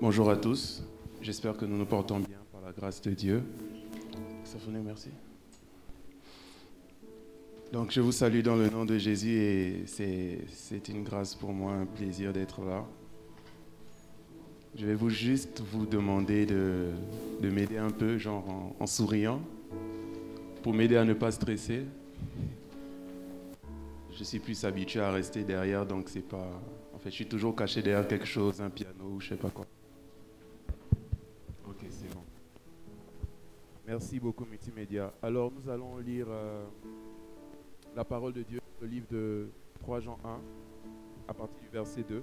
Bonjour à tous, j'espère que nous nous portons bien par la grâce de Dieu. Sophonie, merci. Donc je vous salue dans le nom de Jésus et c'est une grâce pour moi, un plaisir d'être là. Je vais juste vous demander de m'aider un peu, genre en souriant, pour m'aider à ne pas stresser. Je suis plus habitué à rester derrière, donc c'est pas... En fait, je suis toujours caché derrière quelque chose, un piano ou je sais pas quoi. Ok, c'est bon. Merci beaucoup, Multimédia. Alors, nous allons lire la parole de Dieu, le livre de 3 Jean 1, à partir du verset 2.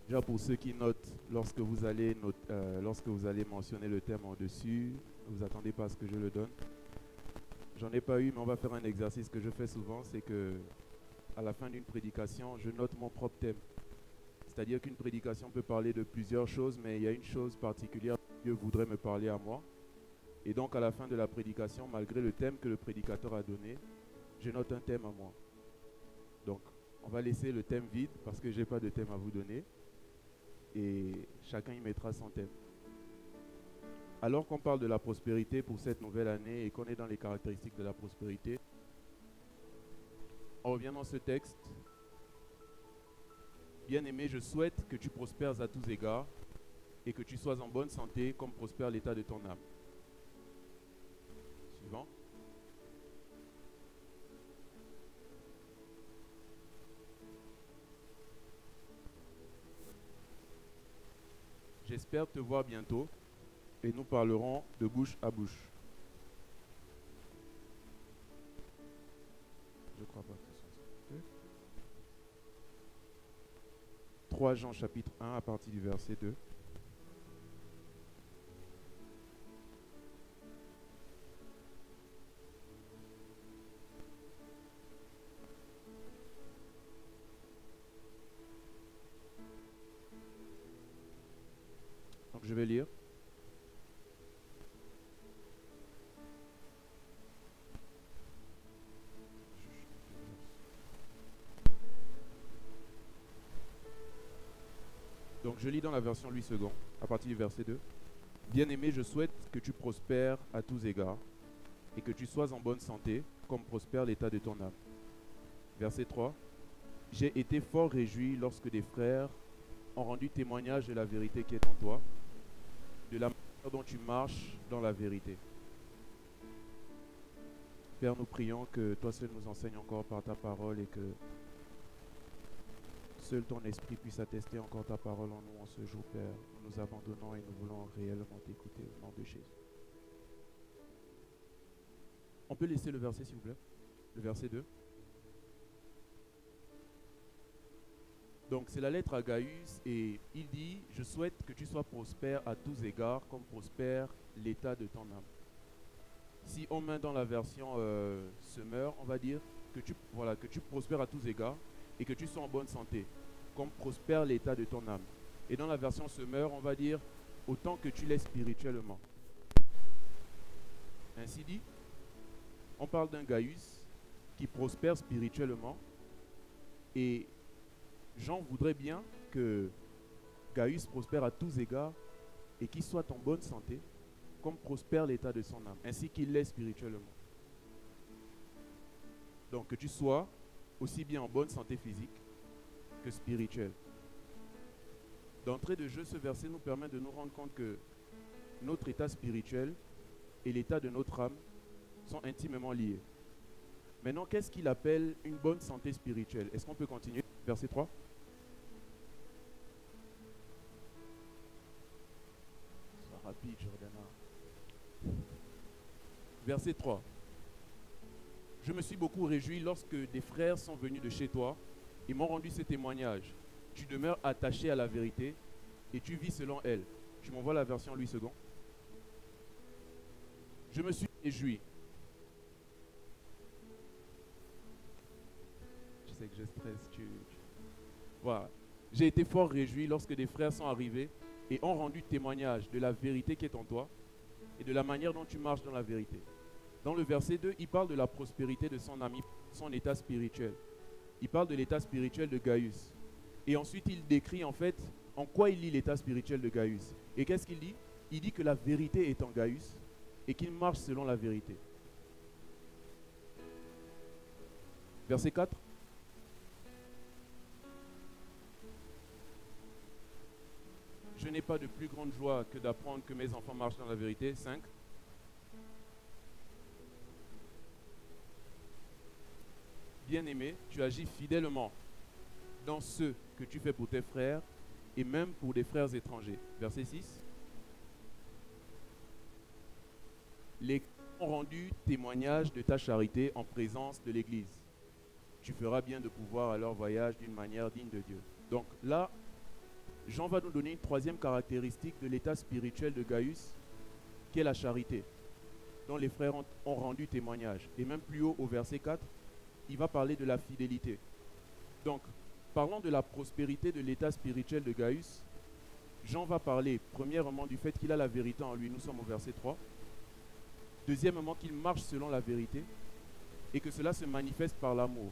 Déjà, pour ceux qui notent, lorsque vous allez mentionner le thème en dessus, ne vous attendez pas à ce que je le donne. J'en ai pas eu, mais on va faire un exercice que je fais souvent, c'est que à la fin d'une prédication, je note mon propre thème. C'est-à-dire qu'une prédication peut parler de plusieurs choses, mais il y a une chose particulière que Dieu voudrait me parler à moi. Et donc, à la fin de la prédication, malgré le thème que le prédicateur a donné, je note un thème à moi. Donc, on va laisser le thème vide parce que je n'ai pas de thème à vous donner. Et chacun y mettra son thème. Alors qu'on parle de la prospérité pour cette nouvelle année et qu'on est dans les caractéristiques de la prospérité, on revient dans ce texte. Bien-aimé, je souhaite que tu prospères à tous égards et que tu sois en bonne santé comme prospère l'état de ton âme. Suivant. J'espère te voir bientôt et nous parlerons de bouche à bouche. Je crois pas que ce soit ça. 3 Jean chapitre 1 à partir du verset 2. Donc je vais lire. Donc je lis dans la version Louis II, à partir du verset 2. Bien-aimé, je souhaite que tu prospères à tous égards et que tu sois en bonne santé, comme prospère l'état de ton âme. Verset 3. J'ai été fort réjoui lorsque des frères ont rendu témoignage de la vérité qui est en toi, de la manière dont tu marches dans la vérité. Père, nous prions que toi seul nous enseignes encore par ta parole et que seul ton esprit puisse attester encore ta parole en nous en ce jour, Père. Nous nous abandonnons et nous voulons réellement t'écouter au nom de Jésus. On peut laisser le verset, s'il vous plaît? Le verset 2. Donc, c'est la lettre à Gaius et il dit « Je souhaite que tu sois prospère à tous égards comme prospère l'état de ton âme. » Si on met dans la version Semeur, on va dire que tu prospères à tous égards et que tu sois en bonne santé, comme prospère l'état de ton âme. Et dans la version Semeur, on va dire autant que tu l'es spirituellement. Ainsi dit, on parle d'un Gaius qui prospère spirituellement et Jean voudrait bien que Gaius prospère à tous égards et qu'il soit en bonne santé, comme prospère l'état de son âme, ainsi qu'il l'est spirituellement. Donc que tu sois aussi bien en bonne santé physique que spirituelle. D'entrée de jeu, ce verset nous permet de nous rendre compte que notre état spirituel et l'état de notre âme sont intimement liés. Maintenant, qu'est-ce qu'il appelle une bonne santé spirituelle? Est-ce qu'on peut continuer? Verset 3. Sois rapide, Jordana. Verset 3. Je me suis beaucoup réjoui lorsque des frères sont venus de chez toi et m'ont rendu ce témoignage. Tu demeures attaché à la vérité et tu vis selon elle. Tu m'envoies la version Louis II. Je me suis réjoui. Je sais que je stresse. Voilà. J'ai été fort réjoui lorsque des frères sont arrivés et ont rendu témoignage de la vérité qui est en toi et de la manière dont tu marches dans la vérité. Dans le verset 2, il parle de la prospérité de son ami, son état spirituel. Il parle de l'état spirituel de Gaius. Et ensuite, il décrit en fait en quoi il lit l'état spirituel de Gaius. Et qu'est-ce qu'il dit? Il dit que la vérité est en Gaius et qu'il marche selon la vérité. Verset 4. Je n'ai pas de plus grande joie que d'apprendre que mes enfants marchent dans la vérité. 5. Bien-aimé, tu agis fidèlement dans ce que tu fais pour tes frères et même pour des frères étrangers. Verset 6. Les ont rendu témoignage de ta charité en présence de l'Église. Tu feras bien de pouvoir à leur voyage d'une manière digne de Dieu. Donc là, Jean va nous donner une troisième caractéristique de l'état spirituel de Gaius, qui est la charité, dont les frères ont rendu témoignage. Et même plus haut, au verset 4, il va parler de la fidélité. Donc, parlant de la prospérité de l'état spirituel de Gaius, Jean va parler premièrement du fait qu'il a la vérité en lui. Nous sommes au verset 3. Deuxièmement, qu'il marche selon la vérité et que cela se manifeste par l'amour.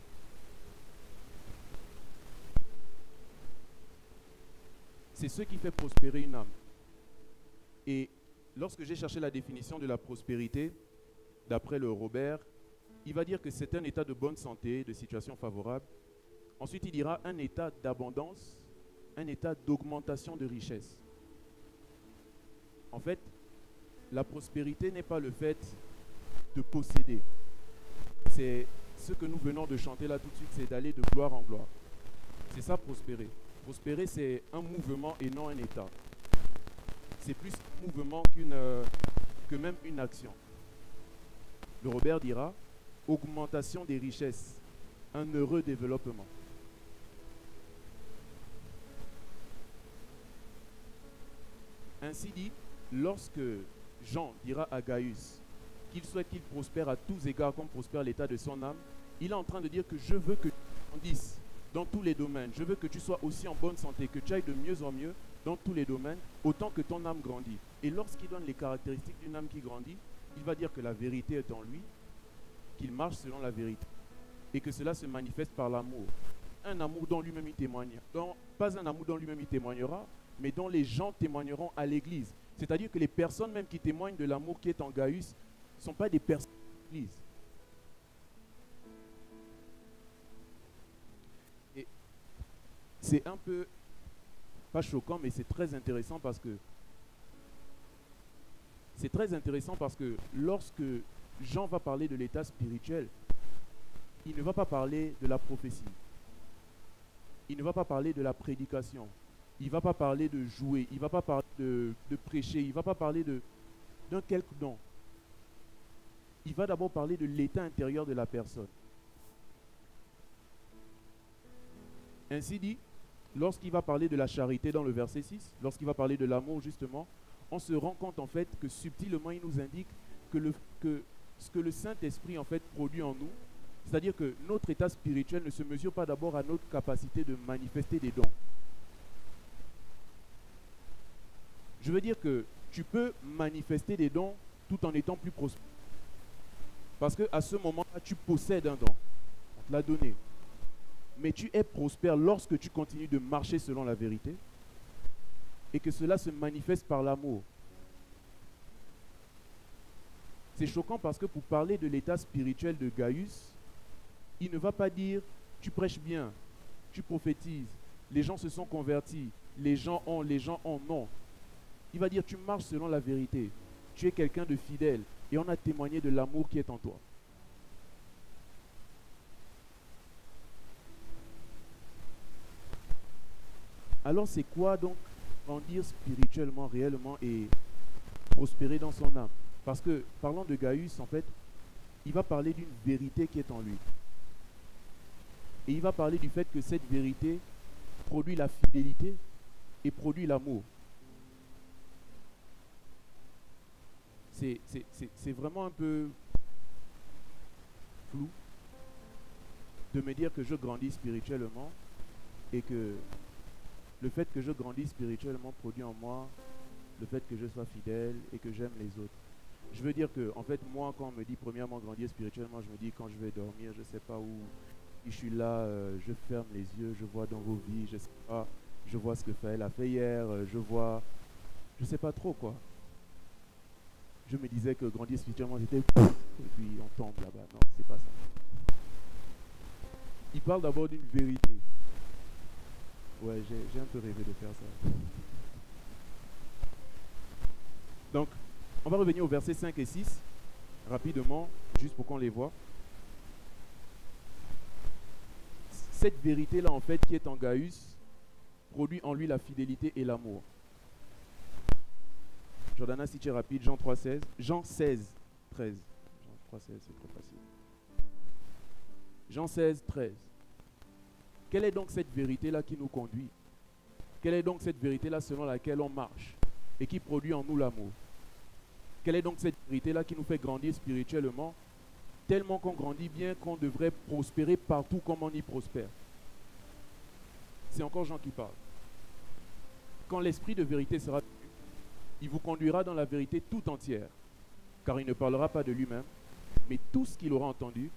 C'est ce qui fait prospérer une âme. Et lorsque j'ai cherché la définition de la prospérité, d'après le Robert, il va dire que c'est un état de bonne santé, de situation favorable. Ensuite, il dira un état d'abondance, un état d'augmentation de richesse. En fait, la prospérité n'est pas le fait de posséder. C'est ce que nous venons de chanter là tout de suite, c'est d'aller de gloire en gloire. C'est ça, prospérer. Prospérer, c'est un mouvement et non un état. C'est plus un mouvement que même une action. Le Robert dira augmentation des richesses, un heureux développement. Ainsi dit, lorsque Jean dira à Gaius qu'il souhaite qu'il prospère à tous égards comme prospère l'état de son âme, il est en train de dire que je veux que tu grandisses dans tous les domaines. Je veux que tu sois aussi en bonne santé, que tu ailles de mieux en mieux dans tous les domaines, autant que ton âme grandit. Et lorsqu'il donne les caractéristiques d'une âme qui grandit, il va dire que la vérité est en lui, qu'il marche selon la vérité, et que cela se manifeste par l'amour. Un amour dont lui-même il témoigne. Pas un amour dont lui-même il témoignera, mais dont les gens témoigneront à l'Église. C'est-à-dire que les personnes même qui témoignent de l'amour qui est en Gaius ne sont pas des personnes de l'Église. Et c'est un peu, pas choquant, mais c'est très intéressant parce que lorsque Jean va parler de l'état spirituel, il ne va pas parler de la prophétie. Il ne va pas parler de la prédication. Il ne va pas parler de jouer. Il ne va pas parler de prêcher. Il ne va pas parler d'un quelque don. Il va d'abord parler de l'état intérieur de la personne. Ainsi dit, lorsqu'il va parler de la charité dans le verset 6, lorsqu'il va parler de l'amour justement, on se rend compte en fait que subtilement il nous indique que ce que le Saint-Esprit en fait produit en nous, c'est-à-dire que notre état spirituel ne se mesure pas d'abord à notre capacité de manifester des dons. Je veux dire que tu peux manifester des dons tout en étant plus prospère. Parce qu'à ce moment-là, tu possèdes un don. On te l'a donné. Mais tu es prospère lorsque tu continues de marcher selon la vérité et que cela se manifeste par l'amour. C'est choquant parce que pour parler de l'état spirituel de Gaius, il ne va pas dire « tu prêches bien, tu prophétises, les gens se sont convertis, les gens ont, non ». Il va dire « tu marches selon la vérité, tu es quelqu'un de fidèle et on a témoigné de l'amour qui est en toi ». Alors c'est quoi donc grandir spirituellement, réellement et prospérer dans son âme? Parce que, parlant de Gaius, en fait, il va parler d'une vérité qui est en lui. Et il va parler du fait que cette vérité produit la fidélité et produit l'amour. C'est vraiment un peu flou de me dire que je grandis spirituellement et que le fait que je grandis spirituellement produit en moi le fait que je sois fidèle et que j'aime les autres. Je veux dire que, en fait, moi, quand on me dit premièrement grandir spirituellement, je me dis quand je vais dormir, je ne sais pas où, si je suis là, je ferme les yeux, je vois dans vos vies, je sais pas, je vois ce que Faël a fait hier, je vois, je sais pas trop quoi. Je me disais que grandir spirituellement, c'était et puis on tombe là-bas. Non, c'est pas ça. Il parle d'abord d'une vérité. Ouais, j'ai un peu rêvé de faire ça. Donc, on va revenir au versets 5 et 6, rapidement, juste pour qu'on les voit. Cette vérité-là, en fait, qui est en Gaius, produit en lui la fidélité et l'amour. Jordana, si tu es rapide, Jean 3, 16. Jean 16, 13. Jean 3, 16, c'est trop facile. Jean 16, 13. Quelle est donc cette vérité-là qui nous conduit? Quelle est donc cette vérité-là selon laquelle on marche et qui produit en nous l'amour? Quelle est donc cette vérité-là qui nous fait grandir spirituellement, tellement qu'on grandit bien qu'on devrait prospérer partout comme on y prospère? C'est encore Jean qui parle. Quand l'esprit de vérité sera venu, il vous conduira dans la vérité tout entière, car il ne parlera pas de lui-même, mais tout ce qu'il aura entendu,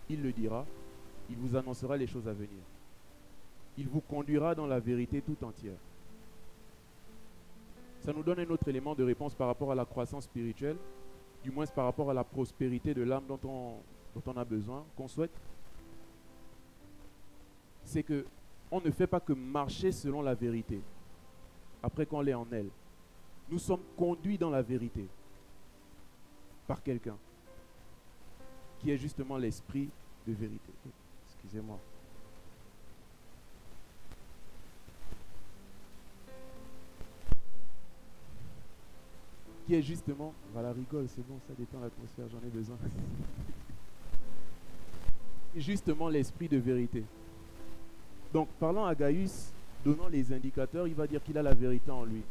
il le dira, il vous annoncera les choses à venir. Il vous conduira dans la vérité tout entière. Ça nous donne un autre élément de réponse par rapport à la croissance spirituelle, du moins par rapport à la prospérité de l'âme dont on a besoin, qu'on souhaite. C'est que on ne fait pas que marcher selon la vérité, après qu'on l'ait en elle. Nous sommes conduits dans la vérité par quelqu'un qui est justement l'esprit de vérité. Excusez-moi. Qui est justement, voilà, rigole, c'est bon, ça détend l'atmosphère, j'en ai besoin. Justement l'esprit de vérité. Donc, parlant à Gaius, donnant les indicateurs, il va dire qu'il a la vérité en lui.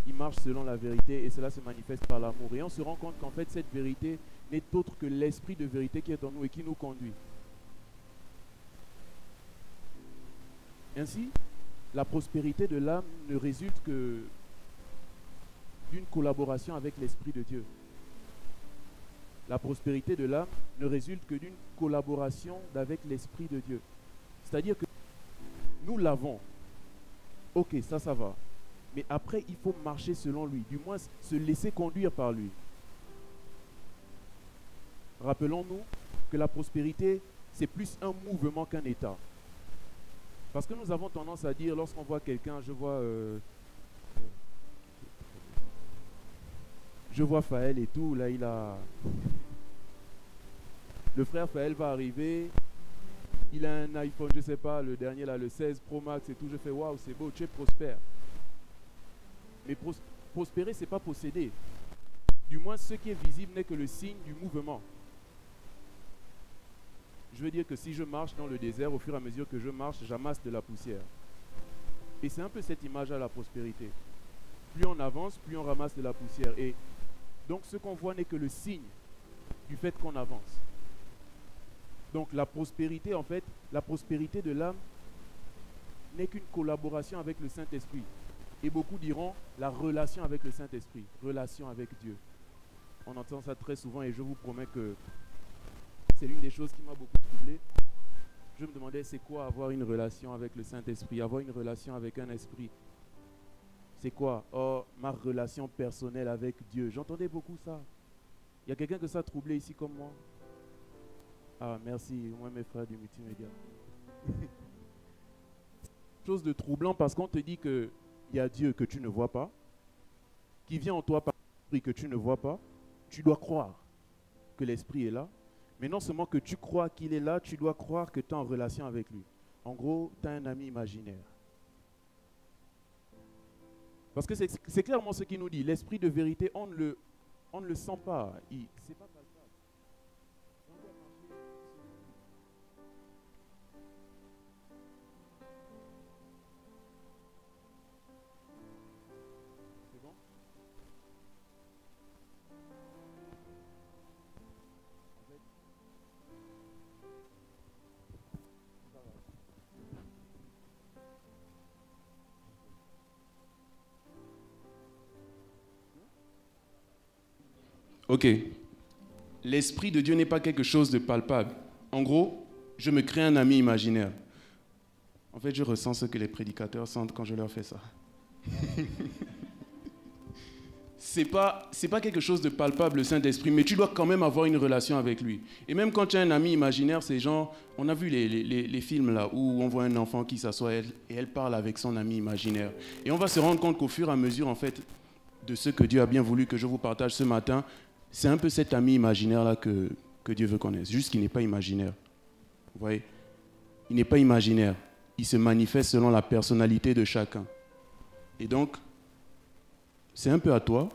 Il marche selon la vérité et cela se manifeste par l'amour. Et on se rend compte qu'en fait, cette vérité n'est autre que l'esprit de vérité qui est en nous et qui nous conduit. Ainsi, la prospérité de l'âme ne résulte que d'une collaboration avec l'Esprit de Dieu. La prospérité de l'âme ne résulte que d'une collaboration avec l'Esprit de Dieu. C'est-à-dire que nous l'avons. Ok, ça va. Mais après, il faut marcher selon lui, du moins se laisser conduire par lui. Rappelons-nous que la prospérité, c'est plus un mouvement qu'un état. Parce que nous avons tendance à dire, lorsqu'on voit quelqu'un, je vois Faël et tout, là il a... Le frère Faël va arriver, il a un iPhone, je ne sais pas, le dernier là, le 16 Pro Max et tout, je fais waouh, c'est beau, tu es prospère. Mais prospérer, ce n'est pas posséder. Du moins, ce qui est visible n'est que le signe du mouvement. Je veux dire que si je marche dans le désert, au fur et à mesure que je marche, j'amasse de la poussière. Et c'est un peu cette image à la prospérité. Plus on avance, plus on ramasse de la poussière. Et donc, ce qu'on voit n'est que le signe du fait qu'on avance. Donc, la prospérité, en fait, la prospérité de l'âme n'est qu'une collaboration avec le Saint-Esprit. Et beaucoup diront la relation avec le Saint-Esprit, relation avec Dieu. On entend ça très souvent et je vous promets que c'est l'une des choses qui m'a beaucoup troublé. Je me demandais c'est quoi avoir une relation avec le Saint-Esprit, avoir une relation avec un esprit. C'est quoi? Oh, ma relation personnelle avec Dieu. J'entendais beaucoup ça. Il y a quelqu'un que ça a troublé ici comme moi? Ah, merci, moi mes frères du multimédia. Chose de troublant parce qu'on te dit qu'il y a Dieu que tu ne vois pas, qui vient en toi par l'esprit que tu ne vois pas. Tu dois croire que l'esprit est là. Mais non seulement que tu crois qu'il est là, tu dois croire que tu es en relation avec lui. En gros, tu as un ami imaginaire. Parce que c'est clairement ce qu'il nous dit. L'esprit de vérité, on ne le sent pas. C'est pas palpable. On doit marcher selon lui. C'est bon? En fait, ça va. Ok. L'Esprit de Dieu n'est pas quelque chose de palpable. En gros, je me crée un ami imaginaire. En fait, je ressens ce que les prédicateurs sentent quand je leur fais ça. C'est pas quelque chose de palpable, le Saint-Esprit, mais tu dois quand même avoir une relation avec lui. Et même quand tu as un ami imaginaire, c'est genre, on a vu les films là, où on voit un enfant qui s'assoit et elle parle avec son ami imaginaire. Et on va se rendre compte qu'au fur et à mesure, en fait, de ce que Dieu a bien voulu que je vous partage ce matin, c'est un peu cet ami imaginaire là que Dieu veut connaître. Juste qu'il n'est pas imaginaire. Vous voyez? Il n'est pas imaginaire. Il se manifeste selon la personnalité de chacun. Et donc, c'est un peu à toi,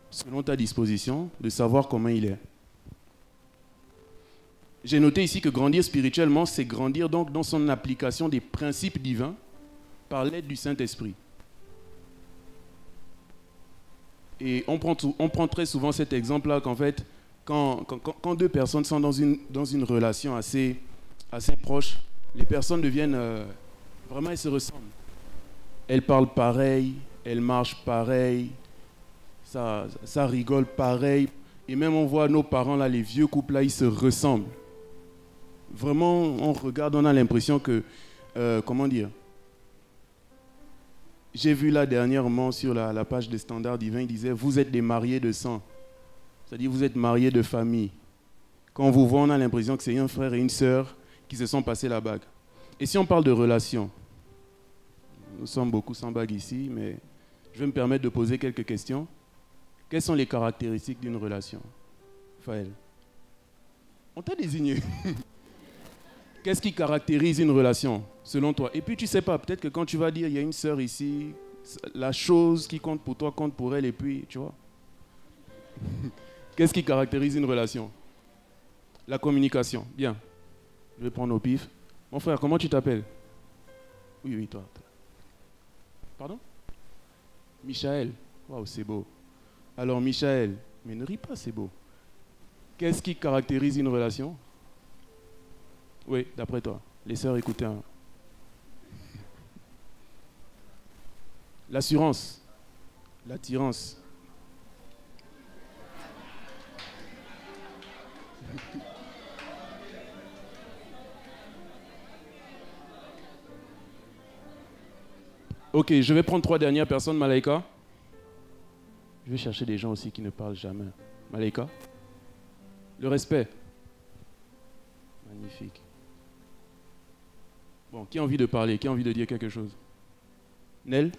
selon ta disposition, de savoir comment il est. J'ai noté ici que grandir spirituellement, c'est grandir donc dans son application des principes divins par l'aide du Saint-Esprit. Et on prend très souvent cet exemple-là qu'en fait, quand deux personnes sont dans une relation assez proche, les personnes deviennent... vraiment, elles se ressemblent. Elles parlent pareil, elles marchent pareil, ça rigole pareil. Et même on voit nos parents, là, les vieux couples, là, ils se ressemblent. Vraiment, on regarde, on a l'impression que... comment dire? J'ai vu là dernièrement sur la page des Standards Divins, il disait « Vous êtes des mariés de sang ». C'est-à-dire vous êtes mariés de famille. Quand on vous voit, on a l'impression que c'est un frère et une sœur qui se sont passés la bague. Et si on parle de relations, nous sommes beaucoup sans bague ici, mais je vais me permettre de poser quelques questions. Quelles sont les caractéristiques d'une relation? Faël, on t'a désigné. Qu'est-ce qui caractérise une relation, selon toi? Et puis tu sais pas, peut-être que quand tu vas dire, il y a une sœur ici, la chose qui compte pour toi compte pour elle, et puis, tu vois. Qu'est-ce qui caractérise une relation? La communication. Bien. Je vais prendre au pif. Mon frère, comment tu t'appelles? Oui, toi. Pardon? Michael. Waouh, c'est beau. Alors, Michael, mais ne ris pas, c'est beau. Qu'est-ce qui caractérise une relation? Oui, d'après toi. Les sœurs, écoutez. L'assurance. L'attirance. Ok, je vais prendre 3 dernières personnes, Malaika. Je vais chercher des gens aussi qui ne parlent jamais. Malaika. Le respect. Magnifique. Bon, qui a envie de parler? Qui a envie de dire quelque chose? Nel?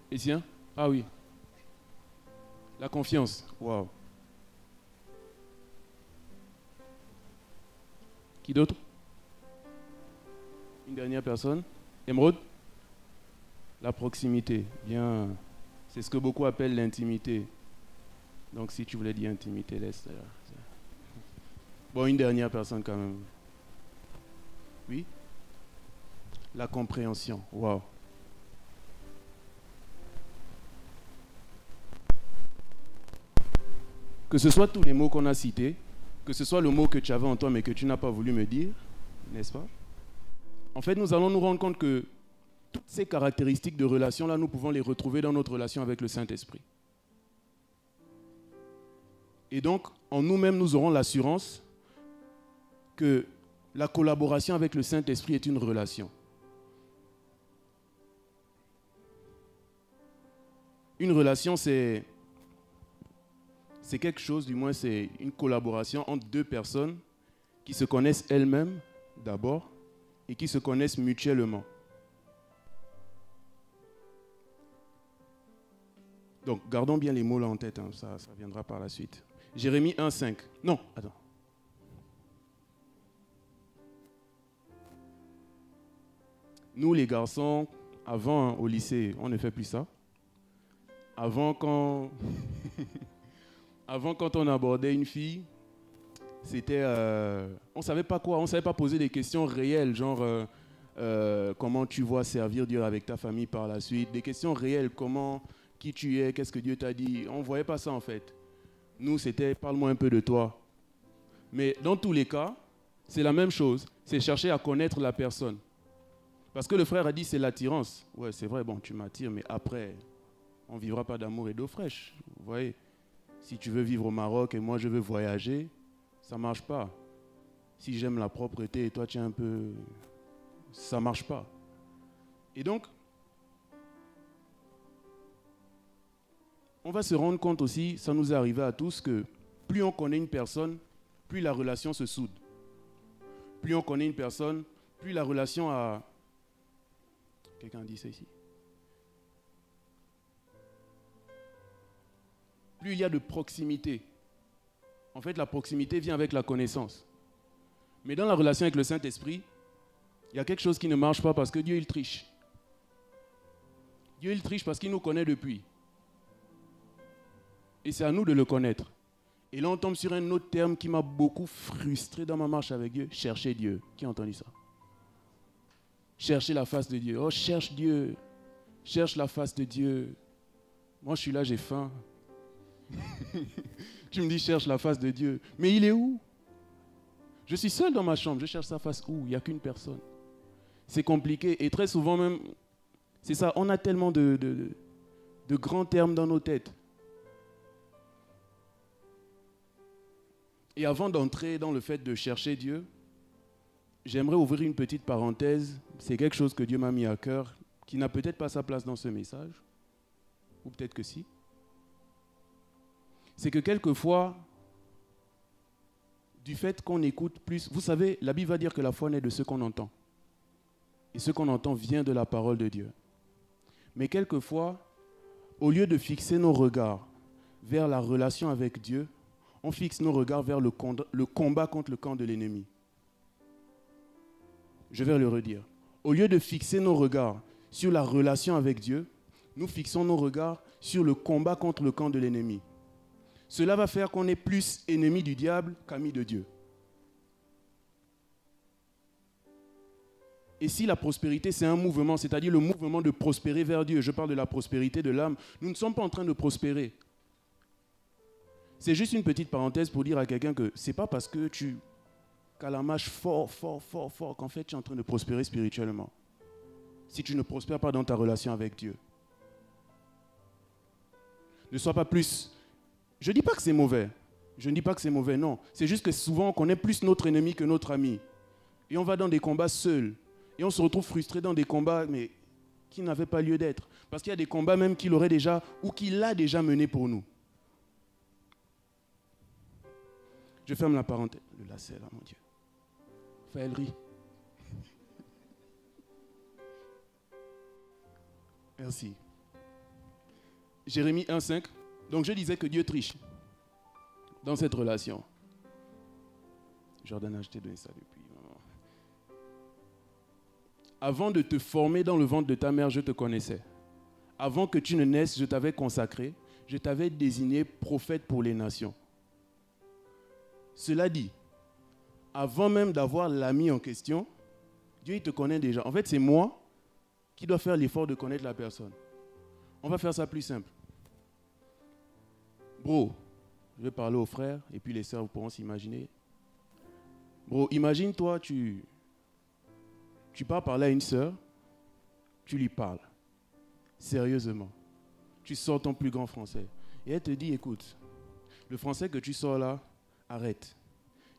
Essien? Ah oui. La confiance. Waouh. Qui d'autre? Une dernière personne? Émeraude? La proximité. Bien. C'est ce que beaucoup appellent l'intimité. Donc si tu voulais dire intimité, laisse. Bon, une dernière personne quand même. Oui? La compréhension. Waouh. Que ce soit tous les mots qu'on a cités, que ce soit le mot que tu avais en toi mais que tu n'as pas voulu me dire, n'est-ce pas? En fait, nous allons nous rendre compte que toutes ces caractéristiques de relation-là, nous pouvons les retrouver dans notre relation avec le Saint-Esprit. Et donc, en nous-mêmes, nous aurons l'assurance que la collaboration avec le Saint-Esprit est une relation. Une relation, c'est quelque chose, du moins c'est une collaboration entre deux personnes qui se connaissent elles-mêmes d'abord et qui se connaissent mutuellement. Donc, gardons bien les mots là en tête, hein, ça viendra par la suite. Jérémie 1,5. Non, attends. Nous, les garçons, avant, hein, au lycée, on ne fait plus ça. Avant, quand on abordait une fille, c'était... on ne savait pas quoi, on ne savait pas poser des questions réelles, genre comment tu vois servir Dieu avec ta famille par la suite. Des questions réelles, qui tu es, qu'est-ce que Dieu t'a dit. On ne voyait pas ça en fait. Nous, c'était parle-moi un peu de toi. Mais dans tous les cas, c'est la même chose. C'est chercher à connaître la personne. Parce que le frère a dit c'est l'attirance. Ouais, c'est vrai, bon, tu m'attires, mais après, on ne vivra pas d'amour et d'eau fraîche. Vous voyez, si tu veux vivre au Maroc et moi je veux voyager, ça ne marche pas. Si j'aime la propreté et toi tu es un peu... ça ne marche pas. Et donc, on va se rendre compte aussi, ça nous est arrivé à tous, que plus on connaît une personne, plus la relation se soude. Plus on connaît une personne, plus la relation a... Quelqu'un dit ça ici? Plus il y a de proximité. En fait, la proximité vient avec la connaissance. Mais dans la relation avec le Saint-Esprit, il y a quelque chose qui ne marche pas parce que Dieu, il triche. Dieu, il triche parce qu'il nous connaît depuis. Et c'est à nous de le connaître. Et là, on tombe sur un autre terme qui m'a beaucoup frustré dans ma marche avec Dieu. Chercher Dieu. Qui a entendu ça? Chercher la face de Dieu. Oh, cherche Dieu. Cherche la face de Dieu. Moi, je suis là, j'ai faim. Tu me dis, cherche la face de Dieu. Mais il est où? Je suis seul dans ma chambre. Je cherche sa face où? Il n'y a qu'une personne. C'est compliqué. Et très souvent même, c'est ça, on a tellement de grands termes dans nos têtes. Et avant d'entrer dans le fait de chercher Dieu, j'aimerais ouvrir une petite parenthèse. C'est quelque chose que Dieu m'a mis à cœur, qui n'a peut-être pas sa place dans ce message, ou peut-être que si. C'est que quelquefois, du fait qu'on écoute plus... Vous savez, la Bible va dire que la foi naît de ce qu'on entend. Et ce qu'on entend vient de la parole de Dieu. Mais quelquefois, au lieu de fixer nos regards vers la relation avec Dieu, on fixe nos regards vers le combat contre le camp de l'ennemi. Je vais le redire. Au lieu de fixer nos regards sur la relation avec Dieu, nous fixons nos regards sur le combat contre le camp de l'ennemi. Cela va faire qu'on est plus ennemi du diable qu'ami de Dieu. Et si la prospérité, c'est un mouvement, c'est-à-dire le mouvement de prospérer vers Dieu, je parle de la prospérité de l'âme, nous ne sommes pas en train de prospérer. C'est juste une petite parenthèse pour dire à quelqu'un que ce n'est pas parce que tu calamaches fort, qu'en fait tu es en train de prospérer spirituellement. Si tu ne prospères pas dans ta relation avec Dieu. Ne sois pas plus... Je ne dis pas que c'est mauvais. Je ne dis pas que c'est mauvais, non. C'est juste que souvent on connaît plus notre ennemi que notre ami. Et on va dans des combats seuls. Et on se retrouve frustré dans des combats mais qui n'avaient pas lieu d'être. Parce qu'il y a des combats même qu'il aurait déjà ou qu'il a déjà menés pour nous. Je ferme la parenthèse. Le lacet là, mon Dieu. Faël rit. Merci. Jérémie 1,5. Donc je disais que Dieu triche dans cette relation. Jordan, je t'ai donné ça depuis. Avant de te former dans le ventre de ta mère, je te connaissais. Avant que tu ne naisses, je t'avais consacré. Je t'avais désigné prophète pour les nations. Cela dit, avant même d'avoir l'ami en question, Dieu il te connaît déjà. En fait, c'est moi qui dois faire l'effort de connaître la personne. On va faire ça plus simple. Bro, je vais parler aux frères et puis les sœurs pourront s'imaginer. Bro, imagine-toi, tu pars parler à une sœur, tu lui parles, sérieusement. Tu sors ton plus grand français. Et elle te dit, écoute, le français que tu sors là, arrête.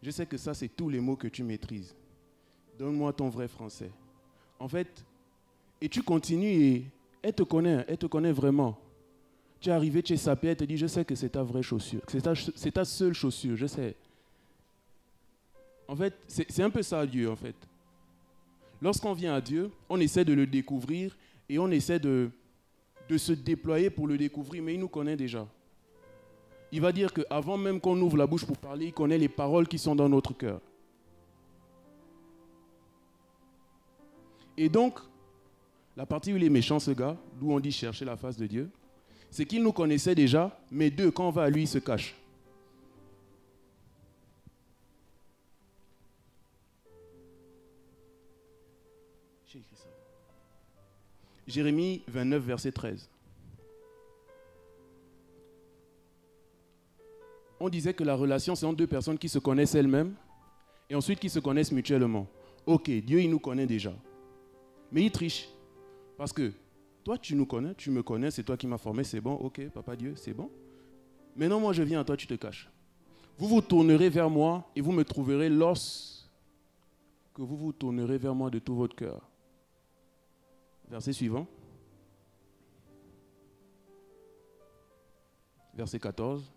Je sais que ça, c'est tous les mots que tu maîtrises. Donne-moi ton vrai français. En fait, et tu continues et elle te connaît vraiment. Tu es arrivé, tu es sapé, elle te dit, je sais que c'est ta vraie chaussure, c'est ta seule chaussure, je sais. En fait, c'est un peu ça Dieu, en fait. Lorsqu'on vient à Dieu, on essaie de le découvrir et on essaie de se déployer pour le découvrir, mais il nous connaît déjà. Il va dire qu'avant même qu'on ouvre la bouche pour parler, il connaît les paroles qui sont dans notre cœur. Et donc, la partie où il est méchant, ce gars, d'où on dit chercher la face de Dieu, c'est qu'il nous connaissait déjà, mais deux, quand on va à lui, il se cache. J'ai écrit ça. Jérémie 29, verset 13. On disait que la relation, c'est entre deux personnes qui se connaissent elles-mêmes et ensuite qui se connaissent mutuellement. Ok, Dieu, il nous connaît déjà. Mais il triche. Parce que toi tu nous connais, tu me connais, c'est toi qui m'as formé, c'est bon, ok, papa Dieu, c'est bon. Maintenant moi je viens à toi, tu te caches. Vous vous tournerez vers moi et vous me trouverez lorsque vous vous tournerez vers moi de tout votre cœur. Verset suivant. Verset 14.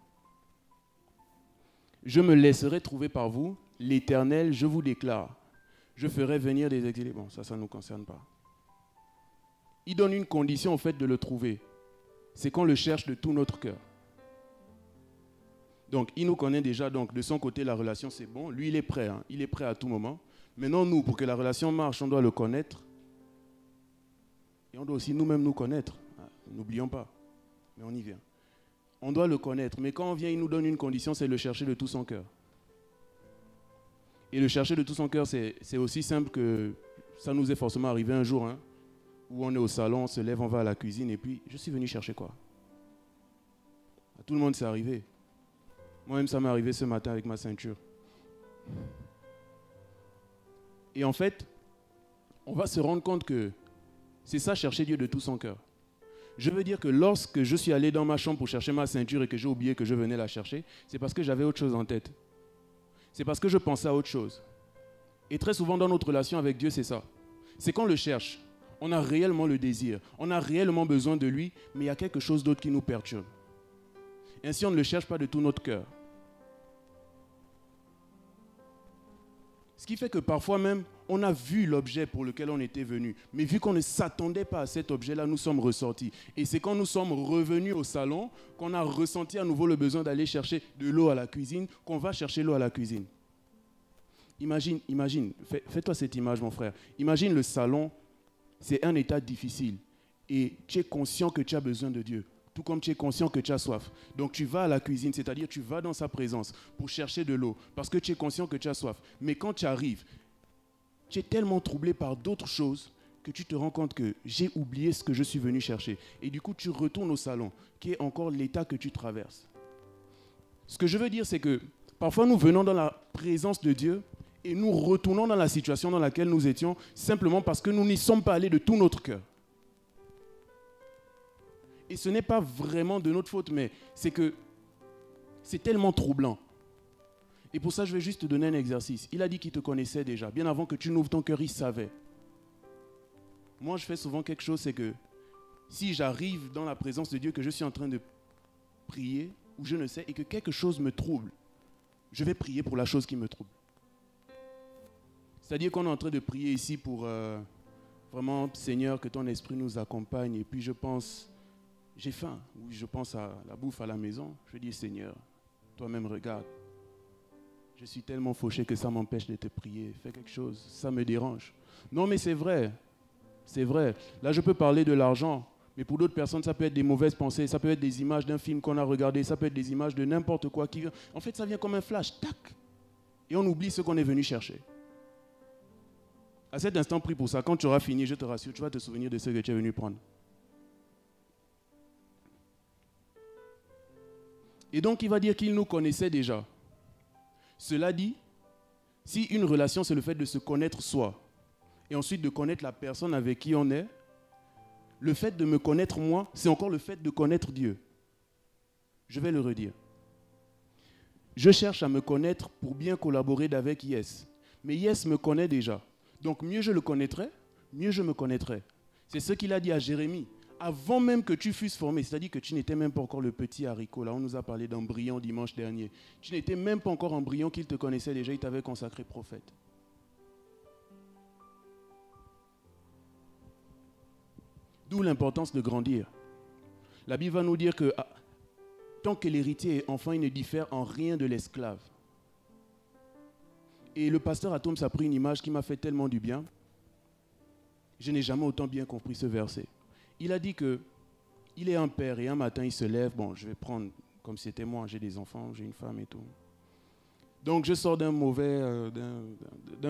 Je me laisserai trouver par vous, l'Éternel, je vous déclare. Je ferai venir des exilés. Bon, ça ne nous concerne pas. Il donne une condition au fait de le trouver. C'est qu'on le cherche de tout notre cœur. Donc, il nous connaît déjà. Donc, de son côté, la relation, c'est bon. Lui, il est prêt. Hein. Il est prêt à tout moment. Maintenant, nous, pour que la relation marche, on doit le connaître. Et on doit aussi nous-mêmes nous connaître. N'oublions pas. Mais on y vient. On doit le connaître. Mais quand on vient, il nous donne une condition, c'est le chercher de tout son cœur. Et le chercher de tout son cœur, c'est aussi simple que ça nous est forcément arrivé un jour, hein, où on est au salon, on se lève, on va à la cuisine, et puis, je suis venu chercher quoi? À tout le monde, c'est arrivé. Moi-même, ça m'est arrivé ce matin avec ma ceinture. Et en fait, on va se rendre compte que c'est ça, chercher Dieu de tout son cœur. Je veux dire que lorsque je suis allé dans ma chambre pour chercher ma ceinture et que j'ai oublié que je venais la chercher, c'est parce que j'avais autre chose en tête. C'est parce que je pensais à autre chose. Et très souvent dans notre relation avec Dieu, c'est ça. C'est qu'on le cherche. On a réellement le désir. On a réellement besoin de lui, mais il y a quelque chose d'autre qui nous perturbe. Ainsi, on ne le cherche pas de tout notre cœur. Ce qui fait que parfois même, on a vu l'objet pour lequel on était venu. Mais vu qu'on ne s'attendait pas à cet objet-là, nous sommes ressortis. Et c'est quand nous sommes revenus au salon qu'on a ressenti à nouveau le besoin d'aller chercher de l'eau à la cuisine, qu'on va chercher l'eau à la cuisine. Imagine, fais-toi cette image, mon frère. Imagine le salon, c'est un état difficile. Et tu es conscient que tu as besoin de Dieu. Tout comme tu es conscient que tu as soif. Donc tu vas à la cuisine, c'est-à-dire tu vas dans sa présence pour chercher de l'eau, parce que tu es conscient que tu as soif. Mais quand tu arrives, tu es tellement troublé par d'autres choses que tu te rends compte que j'ai oublié ce que je suis venu chercher. Et du coup, tu retournes au salon, qui est encore l'état que tu traverses. Ce que je veux dire, c'est que parfois nous venons dans la présence de Dieu et nous retournons dans la situation dans laquelle nous étions simplement parce que nous n'y sommes pas allés de tout notre cœur. Et ce n'est pas vraiment de notre faute, mais c'est que c'est tellement troublant. Et pour ça, je vais juste te donner un exercice. Il a dit qu'il te connaissait déjà. Bien avant que tu n'ouvres ton cœur, il savait. Moi, je fais souvent quelque chose, c'est que si j'arrive dans la présence de Dieu, que je suis en train de prier, ou je ne sais, et que quelque chose me trouble, je vais prier pour la chose qui me trouble. C'est-à-dire qu'on est en train de prier ici pour vraiment, Seigneur, que ton esprit nous accompagne. Et puis je pense, j'ai faim. Oui, je pense à la bouffe à la maison. Je dis, Seigneur, toi-même regarde. Je suis tellement fauché que ça m'empêche de te prier. Fais quelque chose, ça me dérange. Non, mais c'est vrai. C'est vrai. Là, je peux parler de l'argent. Mais pour d'autres personnes, ça peut être des mauvaises pensées. Ça peut être des images d'un film qu'on a regardé. Ça peut être des images de n'importe quoi qui vient. En fait, ça vient comme un flash. Tac. Et on oublie ce qu'on est venu chercher. À cet instant, prie pour ça. Quand tu auras fini, je te rassure, tu vas te souvenir de ce que tu es venu prendre. Et donc, il va dire qu'il nous connaissait déjà. Cela dit, si une relation, c'est le fait de se connaître soi, et ensuite de connaître la personne avec qui on est, le fait de me connaître moi, c'est encore le fait de connaître Dieu. Je vais le redire. Je cherche à me connaître pour bien collaborer avec Yes. Mais Yes me connaît déjà. Donc mieux je le connaîtrai, mieux je me connaîtrai. C'est ce qu'il a dit à Jérémie. Avant même que tu fusses formé, c'est-à-dire que tu n'étais même pas encore le petit haricot. Là, on nous a parlé d'embryon dimanche dernier. Tu n'étais même pas encore embryon qu'il te connaissait déjà, il t'avait consacré prophète. D'où l'importance de grandir. La Bible va nous dire que tant que l'héritier est enfant, il ne diffère en rien de l'esclave. Et le pasteur Atoms a pris une image qui m'a fait tellement du bien. Je n'ai jamais autant bien compris ce verset. Il a dit qu'il est un père et un matin il se lève. Bon, je vais prendre comme si c'était moi, j'ai des enfants, j'ai une femme et tout. Donc je sors d'un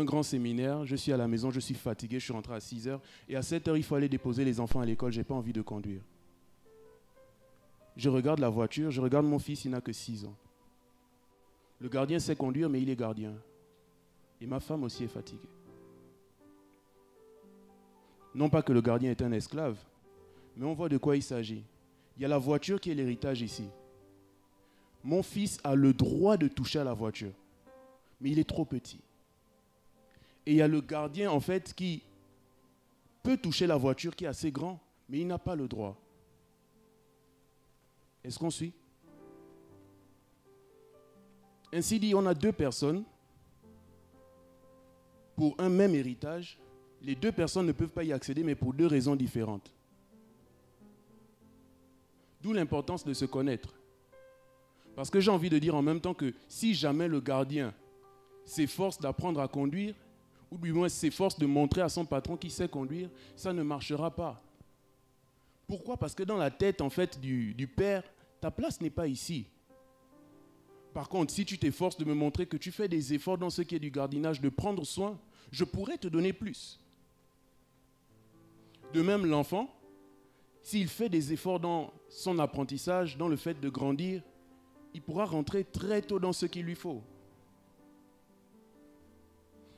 grand séminaire, je suis à la maison, je suis fatigué, je suis rentré à 6h. Et à 7h, il faut aller déposer les enfants à l'école, je n'ai pas envie de conduire. Je regarde la voiture, je regarde mon fils, il n'a que 6 ans. Le gardien sait conduire, mais il est gardien. Et ma femme aussi est fatiguée. Non pas que le gardien est un esclave, Mais on voit de quoi il s'agit. Il y a la voiture qui est l'héritage ici. Mon fils a le droit de toucher à la voiture, mais il est trop petit. Et il y a le gardien, en fait, qui peut toucher la voiture, qui est assez grand, mais il n'a pas le droit. Est-ce qu'on suit? Ainsi dit, on a deux personnes pour un même héritage. Les deux personnes ne peuvent pas y accéder, mais pour deux raisons différentes. D'où l'importance de se connaître. Parce que j'ai envie de dire en même temps que si jamais le gardien s'efforce d'apprendre à conduire, ou du moins s'efforce de montrer à son patron qu'il sait conduire, ça ne marchera pas. Pourquoi? Parce que dans la tête, en fait, du père, ta place n'est pas ici. Par contre, si tu t'efforces de me montrer que tu fais des efforts dans ce qui est du gardiennage, de prendre soin, je pourrais te donner plus. De même, l'enfant, s'il fait des efforts dans son apprentissage, dans le fait de grandir, il pourra rentrer très tôt dans ce qu'il lui faut.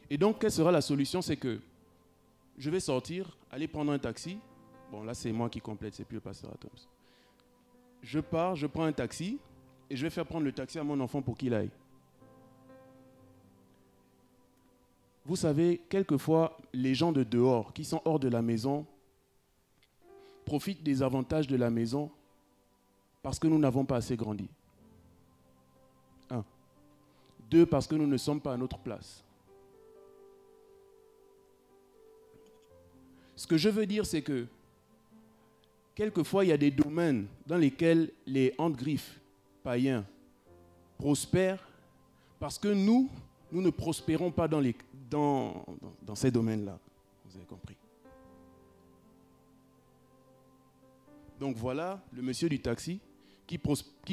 Et donc, quelle sera la solution? C'est que je vais sortir, aller prendre un taxi. Bon, là, c'est moi qui complète, c'est plus le pasteur Atoms. Je pars, je prends un taxi et je vais faire prendre le taxi à mon enfant pour qu'il aille. Vous savez, quelquefois, les gens de dehors, qui sont hors de la maison, profitent des avantages de la maison parce que nous n'avons pas assez grandi. 1. 2, parce que nous ne sommes pas à notre place. Ce que je veux dire, c'est que quelquefois, il y a des domaines dans lesquels les handgriffes païens prospèrent parce que nous ne prospérons pas dans ces domaines-là. Vous avez compris. Donc voilà le monsieur du taxi qui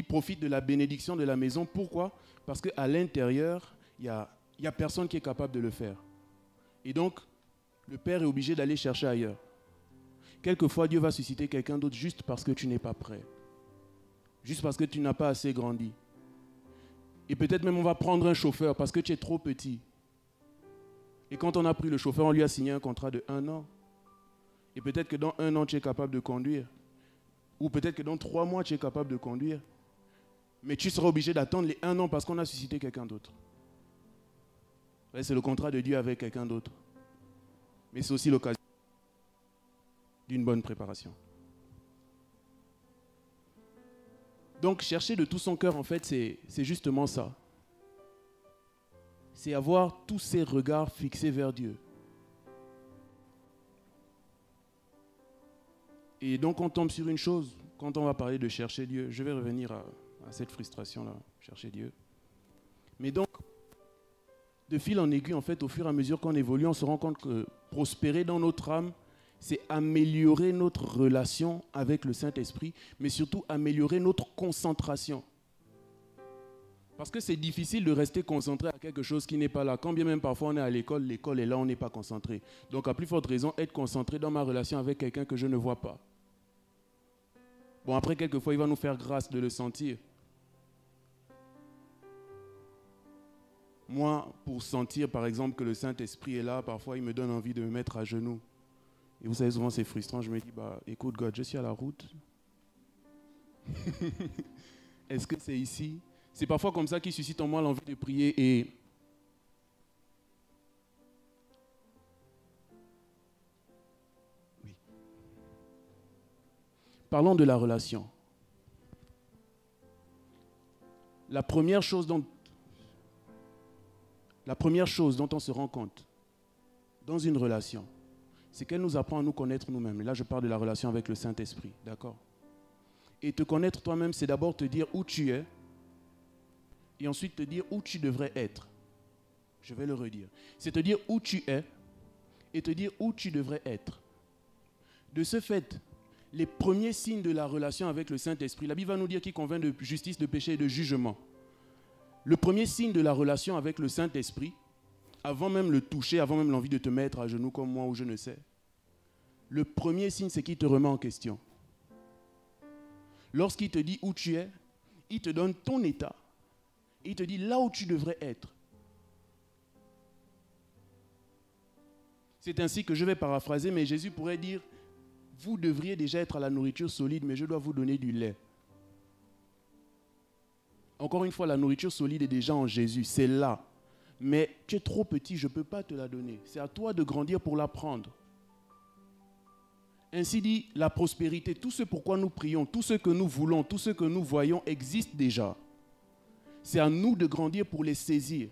profite de la bénédiction de la maison. Pourquoi? Parce qu'à l'intérieur, il n'y a personne qui est capable de le faire. Et donc, le père est obligé d'aller chercher ailleurs. Quelquefois, Dieu va susciter quelqu'un d'autre juste parce que tu n'es pas prêt. Juste parce que tu n'as pas assez grandi. Et peut-être même on va prendre un chauffeur parce que tu es trop petit. Et quand on a pris le chauffeur, on lui a signé un contrat de 1 an. Et peut-être que dans 1 an, tu es capable de conduire. Ou peut-être que dans 3 mois, tu es capable de conduire. Mais tu seras obligé d'attendre les 1 an parce qu'on a suscité quelqu'un d'autre. C'est le contrat de Dieu avec quelqu'un d'autre. Mais c'est aussi l'occasion d'une bonne préparation. Donc, chercher de tout son cœur, en fait, c'est justement ça. C'est avoir tous ses regards fixés vers Dieu. Et donc, on tombe sur une chose, quand on va parler de chercher Dieu, je vais revenir à cette frustration-là, chercher Dieu. Mais donc, de fil en aiguille, en fait, au fur et à mesure qu'on évolue, on se rend compte que prospérer dans notre âme, c'est améliorer notre relation avec le Saint-Esprit, mais surtout améliorer notre concentration. Parce que c'est difficile de rester concentré à quelque chose qui n'est pas là. Quand bien même parfois on est à l'école, l'école est là, on n'est pas concentré. Donc à plus forte raison, être concentré dans ma relation avec quelqu'un que je ne vois pas. Bon, après, quelquefois, il va nous faire grâce de le sentir. Moi, pour sentir, par exemple, que le Saint-Esprit est là, parfois, il me donne envie de me mettre à genoux. Et vous savez, souvent, c'est frustrant. Je me dis, écoute, God, je suis à la route. Est-ce que c'est ici? C'est parfois comme ça qu'il suscite en moi l'envie de prier. Et oui. Parlons de la relation. La première chose dont on se rend compte dans une relation, c'est qu'elle nous apprend à nous connaître nous-mêmes. Et là, je parle de la relation avec le Saint-Esprit, d'accord? Et te connaître toi-même, c'est d'abord te dire où tu es et ensuite te dire où tu devrais être. Je vais le redire. C'est te dire où tu es et te dire où tu devrais être. De ce fait, les premiers signes de la relation avec le Saint-Esprit, la Bible va nous dire qu'il convainc de justice, de péché et de jugement. Le premier signe de la relation avec le Saint-Esprit, avant même le toucher, avant même l'envie de te mettre à genoux comme moi ou je ne sais, le premier signe, c'est qu'il te remet en question. Lorsqu'il te dit où tu es, il te donne ton état. Il te dit là où tu devrais être. C'est ainsi que je vais paraphraser, mais Jésus pourrait dire, Vous devriez déjà être à la nourriture solide, mais je dois vous donner du lait. Encore une fois, la nourriture solide est déjà en Jésus, c'est là. Mais tu es trop petit, je ne peux pas te la donner. C'est à toi de grandir pour la prendre. Ainsi dit, la prospérité, tout ce pourquoi nous prions, tout ce que nous voulons, tout ce que nous voyons existe déjà. C'est à nous de grandir pour les saisir.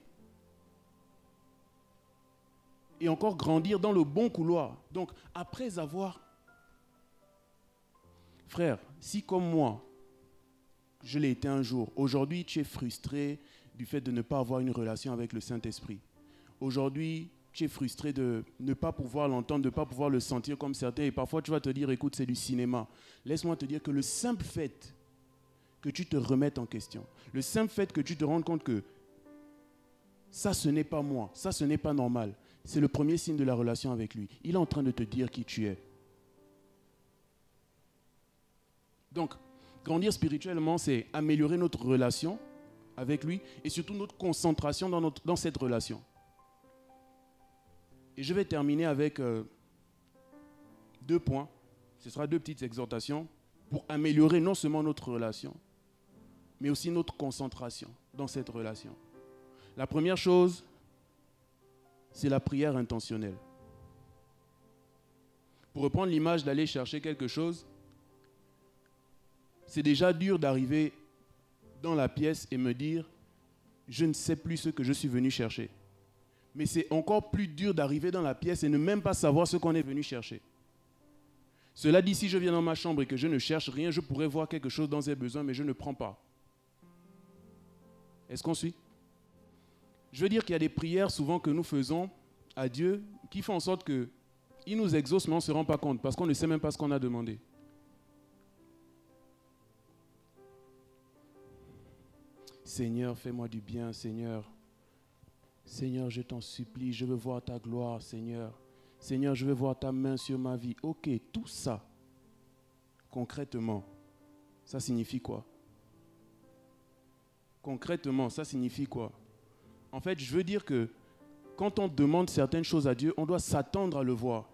Et encore grandir dans le bon couloir. Donc, après avoir... Frère, si comme moi, je l'ai été un jour, aujourd'hui tu es frustré du fait de ne pas avoir une relation avec le Saint-Esprit. Aujourd'hui, tu es frustré de ne pas pouvoir l'entendre, de ne pas pouvoir le sentir comme certains. Et parfois, tu vas te dire, écoute, c'est du cinéma. Laisse-moi te dire que le simple fait que tu te remettes en question, le simple fait que tu te rendes compte que ça, ce n'est pas moi, ça, ce n'est pas normal, c'est le premier signe de la relation avec lui. Il est en train de te dire qui tu es. Donc, grandir spirituellement, c'est améliorer notre relation avec lui et surtout notre concentration dans cette relation. Et je vais terminer avec 2 points. Ce sera 2 petites exhortations pour améliorer non seulement notre relation, mais aussi notre concentration dans cette relation. La première chose, c'est la prière intentionnelle. Pour reprendre l'image d'aller chercher quelque chose, c'est déjà dur d'arriver dans la pièce et me dire « je ne sais plus ce que je suis venu chercher ». Mais c'est encore plus dur d'arriver dans la pièce et ne même pas savoir ce qu'on est venu chercher. Cela dit, si je viens dans ma chambre et que je ne cherche rien, je pourrais voir quelque chose dont j'ai besoin, mais je ne prends pas. Est-ce qu'on suit? Je veux dire qu'il y a des prières souvent que nous faisons à Dieu qui font en sorte qu'il nous exauce, mais on ne se rend pas compte parce qu'on ne sait même pas ce qu'on a demandé. Seigneur, fais-moi du bien, Seigneur. Seigneur, je t'en supplie, je veux voir ta gloire, Seigneur. Seigneur, je veux voir ta main sur ma vie. Ok, tout ça, concrètement, ça signifie quoi? Concrètement, ça signifie quoi? En fait, je veux dire que quand on demande certaines choses à Dieu, on doit s'attendre à le voir.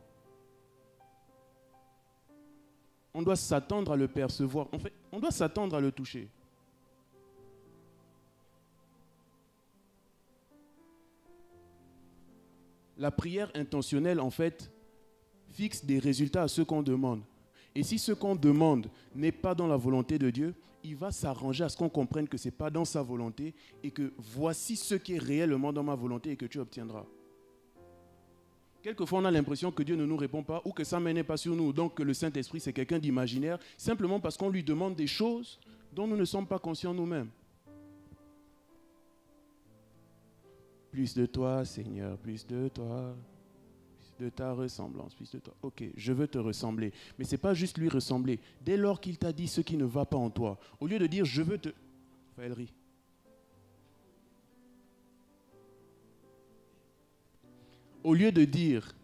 On doit s'attendre à le percevoir. En fait, on doit s'attendre à le toucher. La prière intentionnelle, en fait, fixe des résultats à ce qu'on demande. Et si ce qu'on demande n'est pas dans la volonté de Dieu, il va s'arranger à ce qu'on comprenne que ce n'est pas dans sa volonté et que voici ce qui est réellement dans ma volonté et que tu obtiendras. Quelquefois, on a l'impression que Dieu ne nous répond pas ou que sa main n'est pas sur nous, donc que le Saint-Esprit, c'est quelqu'un d'imaginaire, simplement parce qu'on lui demande des choses dont nous ne sommes pas conscients nous-mêmes. Plus de toi, Seigneur, plus de toi, plus de ta ressemblance, plus de toi. Ok, je veux te ressembler. Mais ce n'est pas juste lui ressembler. Dès lors qu'il t'a dit ce qui ne va pas en toi, au lieu de dire je veux te... Elle rit. Au lieu de dire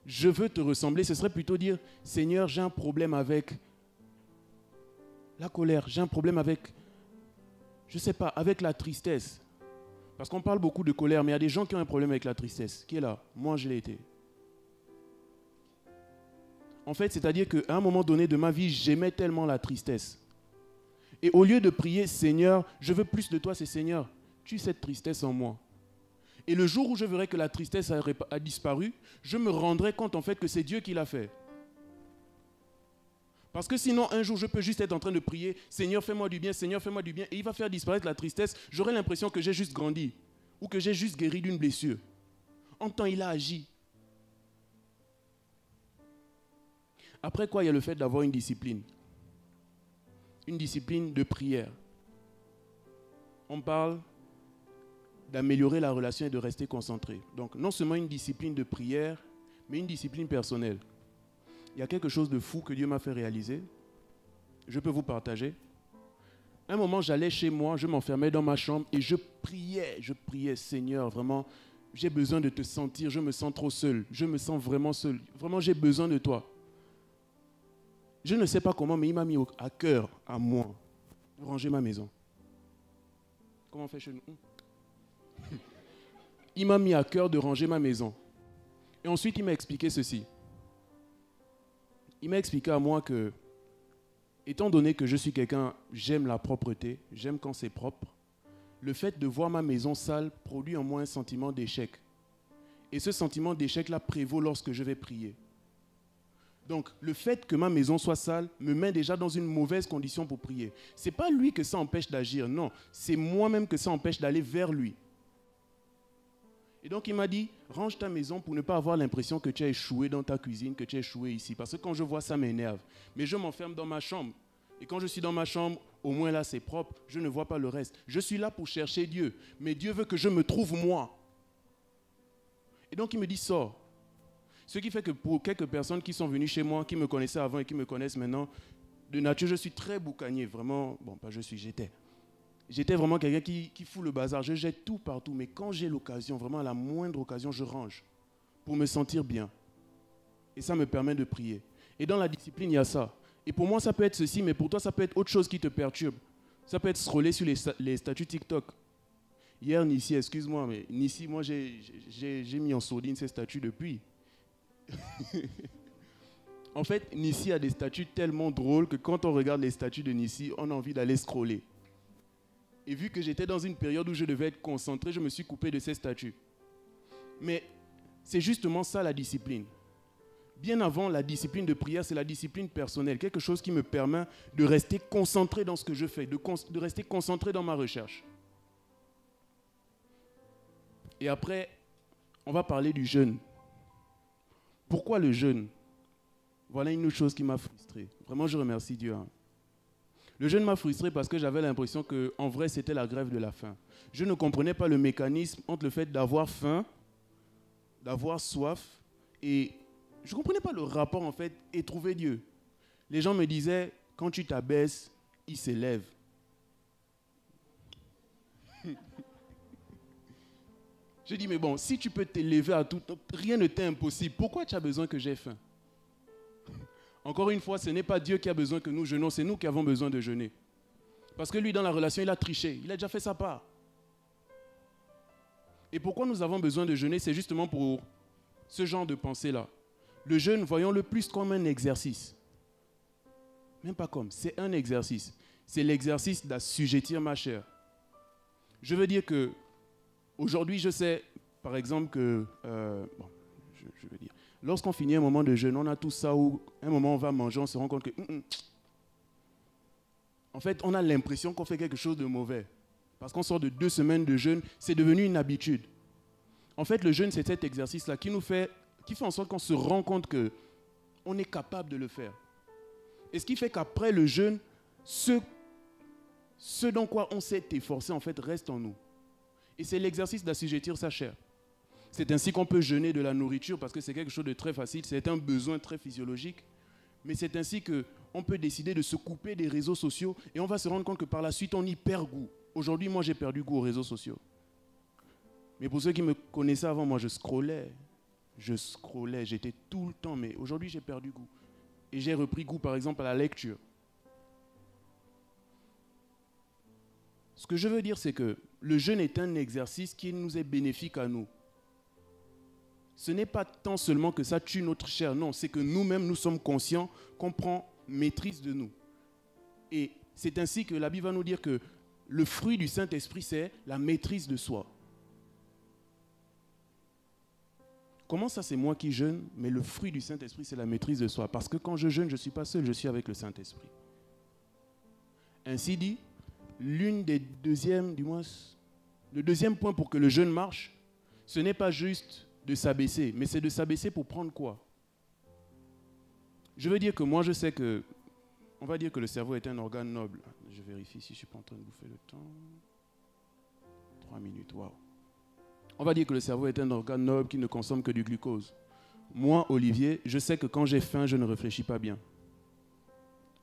je veux te ressembler, ce serait plutôt dire Seigneur, j'ai un problème avec la colère, j'ai un problème avec, je ne sais pas, avec la tristesse. Parce qu'on parle beaucoup de colère, mais il y a des gens qui ont un problème avec la tristesse. Qui est là? Moi, je l'ai été. En fait, c'est-à-dire qu'à un moment donné de ma vie, j'aimais tellement la tristesse. Et au lieu de prier, Seigneur, je veux plus de toi, c'est Seigneur, tue cette tristesse en moi. Et le jour où je verrai que la tristesse a disparu, je me rendrai compte en fait que c'est Dieu qui l'a fait. Parce que sinon, un jour, je peux juste être en train de prier, Seigneur, fais-moi du bien, Seigneur, fais-moi du bien, et il va faire disparaître la tristesse. J'aurai l'impression que j'ai juste grandi, ou que j'ai juste guéri d'une blessure. En temps, il a agi. Après quoi, il y a le fait d'avoir une discipline de prière. On parle d'améliorer la relation et de rester concentré. Donc, non seulement une discipline de prière, mais une discipline personnelle. Il y a quelque chose de fou que Dieu m'a fait réaliser. Je peux vous partager. Un moment, j'allais chez moi, je m'enfermais dans ma chambre et je priais, Seigneur, vraiment, j'ai besoin de te sentir, je me sens trop seul, je me sens vraiment seul, vraiment j'ai besoin de toi. Je ne sais pas comment, mais il m'a mis à cœur, à moi, de ranger ma maison. Comment on fait chez nous? Il m'a mis à cœur de ranger ma maison. Et ensuite, il m'a expliqué ceci. il m'a expliqué à moi que, étant donné que je suis quelqu'un, j'aime la propreté, j'aime quand c'est propre, le fait de voir ma maison sale produit en moi un sentiment d'échec. Et ce sentiment d'échec-là prévaut lorsque je vais prier. Donc, le fait que ma maison soit sale me met déjà dans une mauvaise condition pour prier. Ce n'est pas lui que ça empêche d'agir, non. C'est moi-même que ça empêche d'aller vers lui. Et donc, il m'a dit, range ta maison pour ne pas avoir l'impression que tu as échoué dans ta cuisine, que tu as échoué ici. Parce que quand je vois ça, m'énerve. Mais je m'enferme dans ma chambre. Et quand je suis dans ma chambre, au moins là, c'est propre. Je ne vois pas le reste. Je suis là pour chercher Dieu. Mais Dieu veut que je me trouve moi. Et donc, il me dit, sors. Ce qui fait que pour quelques personnes qui sont venues chez moi, qui me connaissaient avant et qui me connaissent maintenant, de nature, je suis très boucanier. Vraiment, bon, pas je suis, j'étais. J'étais vraiment quelqu'un qui fout le bazar. Je jette tout partout. Mais quand j'ai l'occasion, vraiment à la moindre occasion, je range pour me sentir bien. Et ça me permet de prier. Et dans la discipline, il y a ça. Et pour moi, ça peut être ceci, mais pour toi, ça peut être autre chose qui te perturbe. Ça peut être scroller sur les statuts TikTok. Hier, Nissi, excuse-moi, mais Nissi, moi, j'ai mis en sourdine ces statuts depuis. En fait, Nissi a des statuts tellement drôles que quand on regarde les statuts de Nissi, on a envie d'aller scroller. Et vu que j'étais dans une période où je devais être concentré, je me suis coupé de ces statuts. Mais c'est justement ça la discipline. Bien avant la discipline de prière, c'est la discipline personnelle, quelque chose qui me permet de rester concentré dans ce que je fais, de rester concentré dans ma recherche. Et après, on va parler du jeûne. Pourquoi le jeûne? Voilà une autre chose qui m'a frustré. Vraiment, je remercie Dieu. Le jeûne m'a frustré parce que j'avais l'impression qu'en vrai, c'était la grève de la faim. Je ne comprenais pas le mécanisme entre le fait d'avoir faim, d'avoir soif, et je ne comprenais pas le rapport, en fait, et trouver Dieu. Les gens me disaient, quand tu t'abaisses, il s'élève. Je dis, mais bon, si tu peux t'élever à tout, rien ne t'est impossible. Pourquoi tu as besoin que j'aie faim? Encore une fois, ce n'est pas Dieu qui a besoin que nous jeûnons, c'est nous qui avons besoin de jeûner. Parce que lui, dans la relation, il a triché. Il a déjà fait sa part. Et pourquoi nous avons besoin de jeûner? C'est justement pour ce genre de pensée-là. Le jeûne, voyons-le plus comme un exercice. Même pas comme, c'est un exercice. C'est l'exercice d'assujettir ma chair. Je veux dire que aujourd'hui, je sais, par exemple, que... je veux dire, lorsqu'on finit un moment de jeûne, on a tout ça où, un moment, on va manger, on se rend compte que... En fait, on a l'impression qu'on fait quelque chose de mauvais. Parce qu'on sort de 2 semaines de jeûne, c'est devenu une habitude. En fait, le jeûne, c'est cet exercice-là qui fait en sorte qu'on se rend compte qu'on est capable de le faire. Et ce qui fait qu'après le jeûne, ce dans quoi on s'est efforcé, en fait, reste en nous. Et c'est l'exercice d'assujettir sa chair. C'est ainsi qu'on peut jeûner de la nourriture parce que c'est quelque chose de très facile, c'est un besoin très physiologique. Mais c'est ainsi qu'on peut décider de se couper des réseaux sociaux et on va se rendre compte que par la suite, on y perd goût. Aujourd'hui, moi, j'ai perdu goût aux réseaux sociaux. Mais pour ceux qui me connaissaient avant, moi, je scrollais, j'étais tout le temps. Mais aujourd'hui, j'ai perdu goût. Et j'ai repris goût, par exemple, à la lecture. Ce que je veux dire, c'est que le jeûne est un exercice qui nous est bénéfique à nous. Ce n'est pas tant seulement que ça tue notre chair, non, c'est que nous-mêmes, nous sommes conscients qu'on prend maîtrise de nous. Et c'est ainsi que la Bible va nous dire que le fruit du Saint-Esprit, c'est la maîtrise de soi. Comment ça, c'est moi qui jeûne, mais le fruit du Saint-Esprit, c'est la maîtrise de soi? Parce que quand je jeûne, je ne suis pas seul, je suis avec le Saint-Esprit. Ainsi dit, le deuxième point pour que le jeûne marche, ce n'est pas juste de s'abaisser, mais c'est de s'abaisser pour prendre quoi? Je veux dire que moi, je sais que, on va dire que le cerveau est un organe noble. Je vérifie si je ne suis pas en train de bouffer le temps. 3 minutes, waouh. On va dire que le cerveau est un organe noble qui ne consomme que du glucose. Moi, Olivier, je sais que quand j'ai faim, je ne réfléchis pas bien.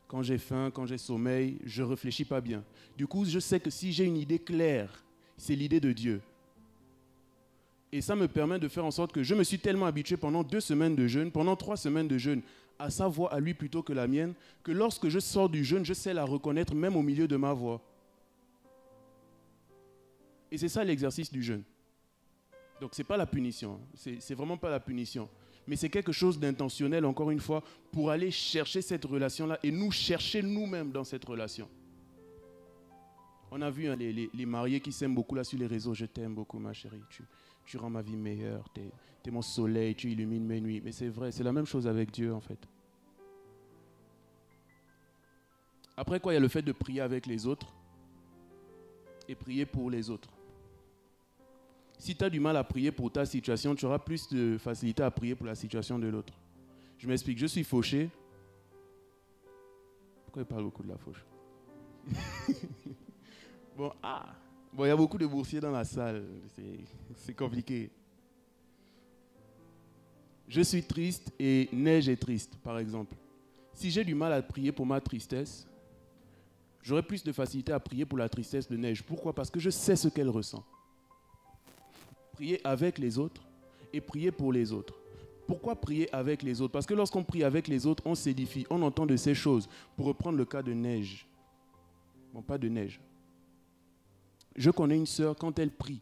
Quand j'ai faim, quand j'ai sommeil, je ne réfléchis pas bien. Du coup, je sais que si j'ai une idée claire, c'est l'idée de Dieu. Et ça me permet de faire en sorte que je me suis tellement habitué pendant 2 semaines de jeûne, pendant 3 semaines de jeûne, à sa voix à lui plutôt que la mienne, que lorsque je sors du jeûne, je sais la reconnaître même au milieu de ma voix. Et c'est ça l'exercice du jeûne. Donc ce n'est pas la punition, c'est vraiment pas la punition. Mais c'est quelque chose d'intentionnel, encore une fois, pour aller chercher cette relation-là et nous chercher nous-mêmes dans cette relation. On a vu hein, les mariés qui s'aiment beaucoup là sur les réseaux. Je t'aime beaucoup, ma chérie. Tu rends ma vie meilleure. T'es mon soleil, tu illumines mes nuits. Mais c'est vrai, c'est la même chose avec Dieu, en fait. Après quoi, il y a le fait de prier avec les autres et prier pour les autres. Si tu as du mal à prier pour ta situation, tu auras plus de facilité à prier pour la situation de l'autre. Je m'explique, je suis fauché. Pourquoi il parle beaucoup de la fauche? Bon, il y a beaucoup de boursiers dans la salle. C'est compliqué. Je suis triste et Neige est triste, par exemple. Si j'ai du mal à prier pour ma tristesse, j'aurai plus de facilité à prier pour la tristesse de Neige. Pourquoi? Parce que je sais ce qu'elle ressent. Prier avec les autres et prier pour les autres. Pourquoi prier avec les autres? Parce que lorsqu'on prie avec les autres, on s'édifie, on entend de ces choses. Pour reprendre le cas de Neige. Bon, pas de Neige. Je connais une sœur, quand elle prie,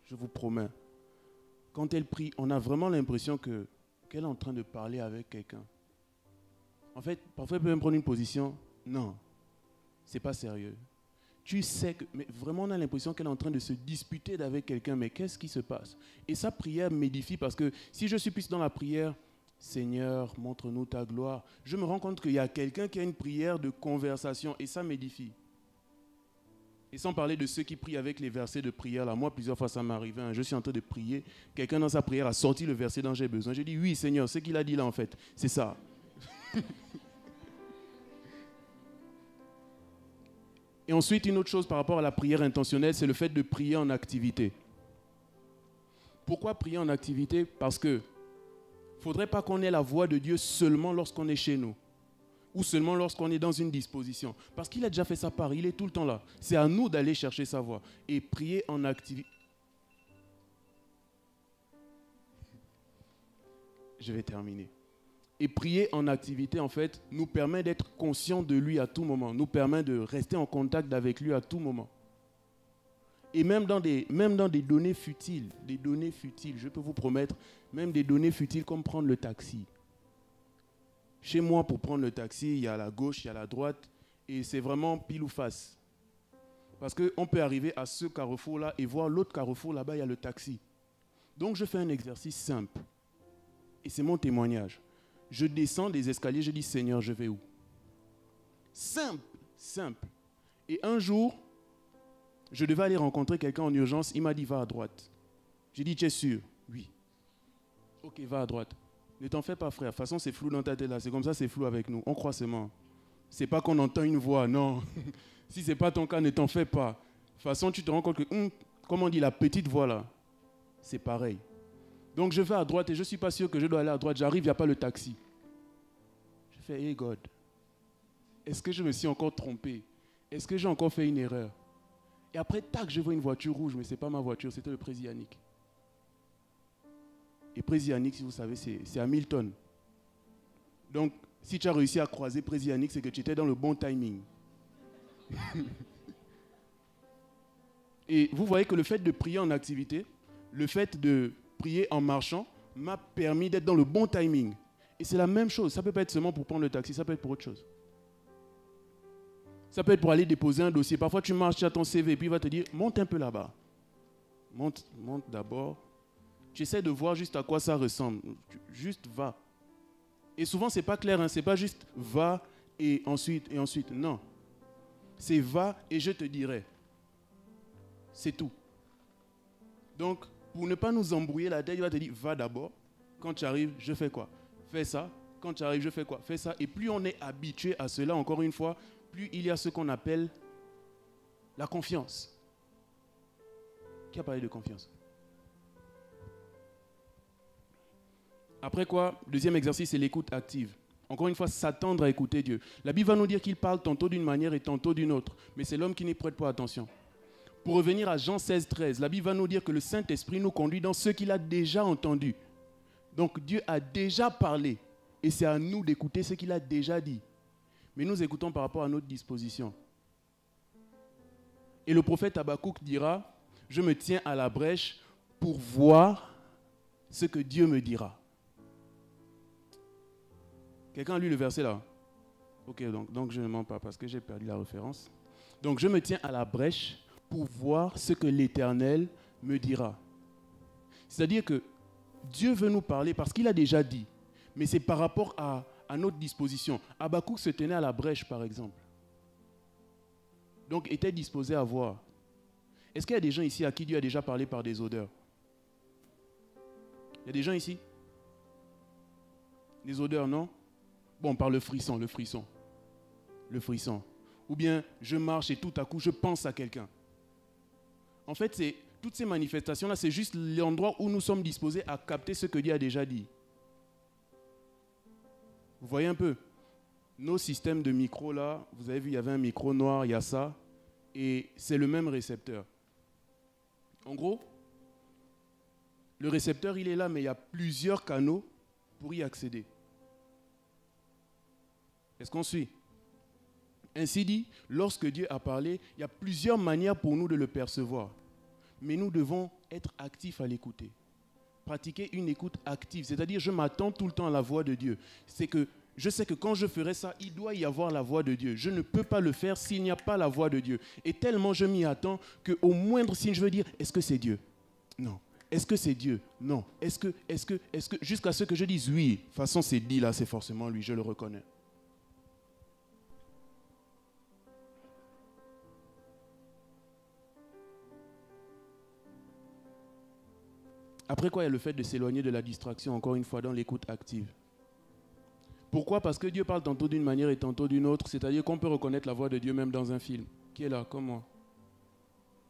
je vous promets, quand elle prie, on a vraiment l'impression qu'elle est en train de parler avec quelqu'un. En fait, parfois elle peut même prendre une position, non, c'est pas sérieux. Tu sais que, mais vraiment on a l'impression qu'elle est en train de se disputer avec quelqu'un, mais qu'est-ce qui se passe? Et sa prière m'édifie parce que si je suis plus dans la prière, Seigneur, montre-nous ta gloire, je me rends compte qu'il y a quelqu'un qui a une prière de conversation et ça m'édifie. Et sans parler de ceux qui prient avec les versets de prière, là, moi plusieurs fois ça m'est arrivé, hein, je suis en train de prier, quelqu'un dans sa prière a sorti le verset dont j'ai besoin, j'ai dit oui Seigneur, ce qu'il a dit là en fait, c'est ça. Et ensuite, une autre chose par rapport à la prière intentionnelle, c'est le fait de prier en activité. Pourquoi prier en activité? Parce que il ne faudrait pas qu'on ait la voix de Dieu seulement lorsqu'on est chez nous ou seulement lorsqu'on est dans une disposition. Parce qu'il a déjà fait sa part, il est tout le temps là. C'est à nous d'aller chercher sa voix et prier en activité. Je vais terminer. Et prier en activité, en fait, nous permet d'être conscients de lui à tout moment, nous permet de rester en contact avec lui à tout moment. Et même dans des données futiles, je peux vous promettre, même des données futiles comme prendre le taxi. Chez moi, pour prendre le taxi, il y a la gauche, il y a la droite, et c'est vraiment pile ou face. Parce qu'on peut arriver à ce carrefour-là et voir l'autre carrefour, là-bas, il y a le taxi. Donc, je fais un exercice simple. Et c'est mon témoignage. Je descends des escaliers, je dis, Seigneur, je vais où? Simple, simple. Et un jour, je devais aller rencontrer quelqu'un en urgence, il m'a dit, va à droite. J'ai dit, tu es sûr? Oui. Ok, va à droite. Ne t'en fais pas, frère. De toute façon, c'est flou dans ta tête là. C'est comme ça, c'est flou avec nous. On croit seulement. C'est pas qu'on entend une voix, non. Si ce n'est pas ton cas, ne t'en fais pas. De toute façon, tu te rends compte que, comme on dit, la petite voix là, c'est pareil. Donc je vais à droite et je ne suis pas sûr que je dois aller à droite. J'arrive, il n'y a pas le taxi. Je fais, hey God, est-ce que je me suis encore trompé? Est-ce que j'ai encore fait une erreur? Et après, tac, je vois une voiture rouge, mais ce n'est pas ma voiture, c'était le Président Yannick. Et Président Yannick, si vous savez, c'est Hamilton. Donc, si tu as réussi à croiser Président Yannick, c'est que tu étais dans le bon timing. Et vous voyez que le fait de prier en activité, le fait de prier en marchant m'a permis d'être dans le bon timing. Et c'est la même chose. Ça ne peut pas être seulement pour prendre le taxi, ça peut être pour autre chose. Ça peut être pour aller déposer un dossier. Parfois, tu marches, tu as ton CV et puis il va te dire, monte un peu là-bas. Monte d'abord. Tu essaies de voir juste à quoi ça ressemble. Juste va. Et souvent, ce n'est pas clair. Hein? Ce n'est pas juste va et ensuite. Non. C'est va et je te dirai. C'est tout. Donc, pour ne pas nous embrouiller la tête, il va te dire, va d'abord. Quand tu arrives, je fais quoi? Fais ça. Quand tu arrives, je fais quoi? Fais ça. Et plus on est habitué à cela, encore une fois, plus il y a ce qu'on appelle la confiance. Qui a parlé de confiance? Après quoi, deuxième exercice, c'est l'écoute active. Encore une fois, s'attendre à écouter Dieu. La Bible va nous dire qu'il parle tantôt d'une manière et tantôt d'une autre. Mais c'est l'homme qui n'y prête pas attention. Pour revenir à Jean 16, 13, la Bible va nous dire que le Saint-Esprit nous conduit dans ce qu'il a déjà entendu. Donc Dieu a déjà parlé et c'est à nous d'écouter ce qu'il a déjà dit. Mais nous écoutons par rapport à notre disposition. Et le prophète Habakkuk dira, je me tiens à la brèche pour voir ce que Dieu me dira. Quelqu'un a lu le verset là? Ok, donc je ne mens pas parce que j'ai perdu la référence. Donc je me tiens à la brèche pour voir ce que l'Éternel me dira. C'est-à-dire que Dieu veut nous parler parce qu'il a déjà dit, mais c'est par rapport à notre disposition. Habakkuk se tenait à la brèche, par exemple. Donc, était disposé à voir. Est-ce qu'il y a des gens ici à qui Dieu a déjà parlé par des odeurs? Il y a des gens ici? Des odeurs, non? Bon, par le frisson. Le frisson. Ou bien, je marche et tout à coup, je pense à quelqu'un. En fait, toutes ces manifestations-là, c'est juste l'endroit où nous sommes disposés à capter ce que Dieu a déjà dit. Vous voyez un peu? Nos systèmes de micros là, vous avez vu, il y avait un micro noir, il y a ça, et c'est le même récepteur. En gros, le récepteur, il est là, mais il y a plusieurs canaux pour y accéder. Est-ce qu'on suit? Ainsi dit, lorsque Dieu a parlé, il y a plusieurs manières pour nous de le percevoir. Mais nous devons être actifs à l'écouter. Pratiquer une écoute active, c'est-à-dire je m'attends tout le temps à la voix de Dieu. C'est que je sais que quand je ferai ça, il doit y avoir la voix de Dieu. Je ne peux pas le faire s'il n'y a pas la voix de Dieu. Et tellement je m'y attends qu'au moindre signe, je veux dire, est-ce que c'est Dieu? Non. Est-ce que c'est Dieu? Non. Est-ce que, jusqu'à ce que je dise oui. De toute façon, c'est dit là, c'est forcément lui, je le reconnais. Après quoi, il y a le fait de s'éloigner de la distraction, encore une fois, dans l'écoute active. Pourquoi? Parce que Dieu parle tantôt d'une manière et tantôt d'une autre. C'est-à-dire qu'on peut reconnaître la voix de Dieu même dans un film. Qui est là, comme moi.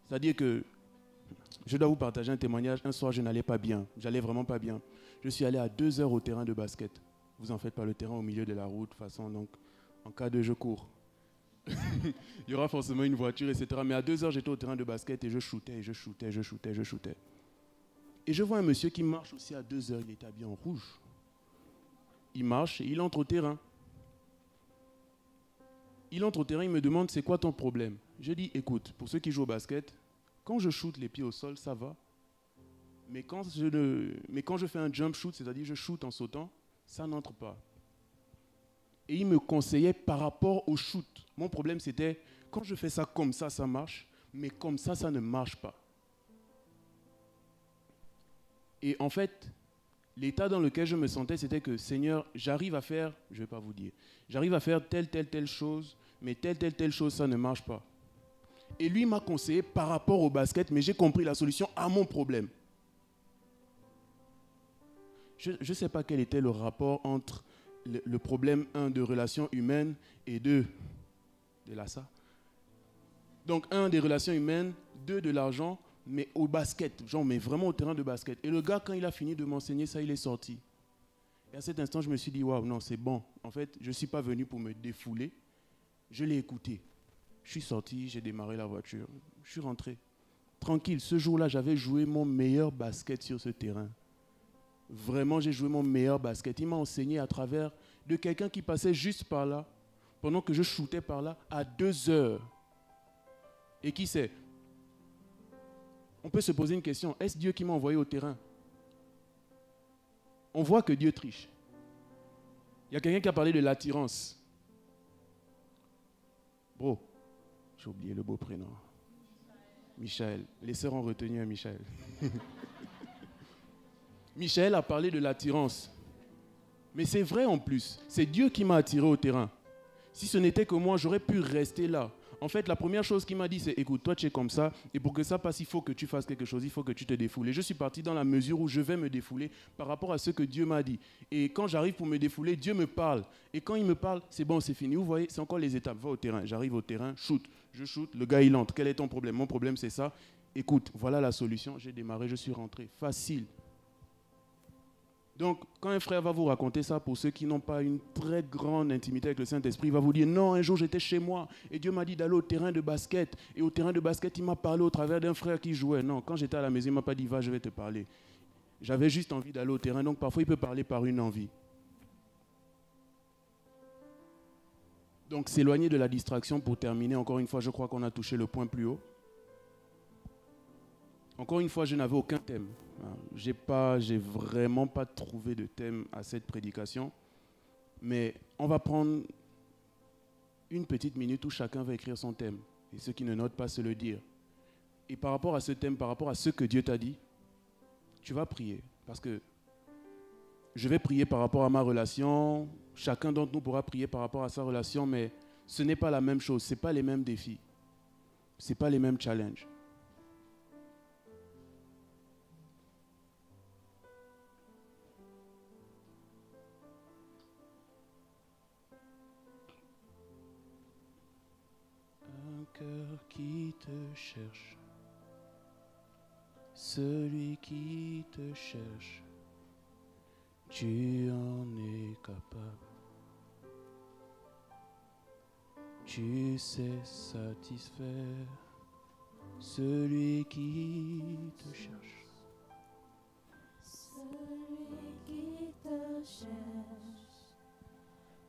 C'est-à-dire que je dois vous partager un témoignage. Un soir, je n'allais pas bien. J'allais vraiment pas bien. Je suis allé à 2 heures au terrain de basket. Vous en faites pas, le terrain au milieu de la route. De toute façon, donc, en cas de je cours. Il y aura forcément une voiture, etc. Mais à 2 heures, j'étais au terrain de basket et je shootais. Et je vois un monsieur qui marche aussi à 2 heures. Il est habillé en rouge. Il marche et il entre au terrain. Il entre au terrain, il me demande c'est quoi ton problème? Je dis écoute, pour ceux qui jouent au basket, quand je shoot les pieds au sol, ça va. Mais quand je fais un jump shoot, c'est-à-dire je shoot en sautant, ça n'entre pas. Et il me conseillait par rapport au shoot. Mon problème c'était quand je fais ça comme ça marche, mais comme ça ne marche pas. Et en fait, l'état dans lequel je me sentais, c'était que, Seigneur, j'arrive à faire, je ne vais pas vous dire, j'arrive à faire telle chose, mais telle chose, ça ne marche pas. Et lui m'a conseillé par rapport au basket, mais j'ai compris la solution à mon problème. Je ne sais pas quel était le rapport entre le problème, 1, de relations humaines, et 2, de là ça. Donc, 1, des relations humaines, 2, de l'argent, mais au basket, genre, mais vraiment au terrain de basket. Et le gars, quand il a fini de m'enseigner ça, il est sorti. Et à cet instant, je me suis dit, waouh, non, c'est bon. En fait, je ne suis pas venu pour me défouler. Je l'ai écouté. Je suis sorti, j'ai démarré la voiture. Je suis rentré. Tranquille, ce jour-là, j'avais joué mon meilleur basket sur ce terrain. Vraiment, j'ai joué mon meilleur basket. Il m'a enseigné à travers de quelqu'un qui passait juste par là, pendant que je shootais par là, à 2 heures. Et qui sait? On peut se poser une question. Est-ce Dieu qui m'a envoyé au terrain? On voit que Dieu triche. Il y a quelqu'un qui a parlé de l'attirance. Bro, j'ai oublié le beau prénom. Michael. Les sœurs ont retenu un Michael. Michael a parlé de l'attirance. Mais c'est vrai en plus. C'est Dieu qui m'a attiré au terrain. Si ce n'était que moi, j'aurais pu rester là. En fait, la première chose qu'il m'a dit, c'est écoute, toi tu es comme ça, et pour que ça passe, il faut que tu fasses quelque chose, il faut que tu te défoules. Et je suis parti dans la mesure où je vais me défouler par rapport à ce que Dieu m'a dit. Et quand j'arrive pour me défouler, Dieu me parle. Et quand il me parle, c'est bon, c'est fini. Vous voyez, c'est encore les étapes. Va au terrain, j'arrive au terrain, shoot. Je shoot, le gars il entre. Quel est ton problème? Mon problème c'est ça. Écoute, voilà la solution. J'ai démarré, je suis rentré. Facile. Donc, quand un frère va vous raconter ça, pour ceux qui n'ont pas une très grande intimité avec le Saint-Esprit, il va vous dire, non, un jour j'étais chez moi et Dieu m'a dit d'aller au terrain de basket. Et au terrain de basket, il m'a parlé au travers d'un frère qui jouait. Non, quand j'étais à la maison, il ne m'a pas dit, va, je vais te parler. J'avais juste envie d'aller au terrain, donc parfois il peut parler par une envie. Donc, s'éloigner de la distraction pour terminer, encore une fois, je crois qu'on a touché le point plus haut. Encore une fois, je n'avais aucun thème. J'ai vraiment pas trouvé de thème à cette prédication. Mais on va prendre une petite minute où chacun va écrire son thème. Et ceux qui ne notent pas, se le dire. Et par rapport à ce thème, par rapport à ce que Dieu t'a dit, tu vas prier. Parce que je vais prier par rapport à ma relation. Chacun d'entre nous pourra prier par rapport à sa relation, mais ce n'est pas la même chose. Ce n'est pas les mêmes défis. Ce n'est pas les mêmes challenges. Un cœur qui te cherche, celui qui te cherche, tu en es capable. Tu sais satisfaire celui qui te cherche. Celui qui te cherche,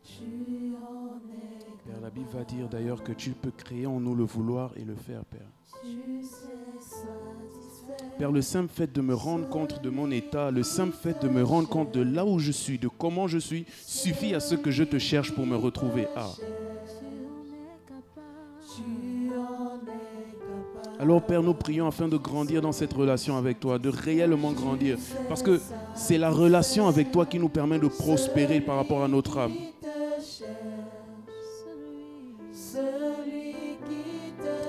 tu en es capable. Père, la Bible va dire d'ailleurs que tu peux créer en nous le vouloir et le faire, Père. Tu sais satisfaire. Père, le simple fait de me rendre compte de mon état, le simple fait de me rendre compte de là où je suis, de comment je suis, suffit à ce que je te cherche pour me retrouver. Ah. Alors Père, nous prions afin de grandir dans cette relation avec toi, de réellement grandir. Parce que c'est la relation avec toi qui nous permet de prospérer par rapport à notre âme.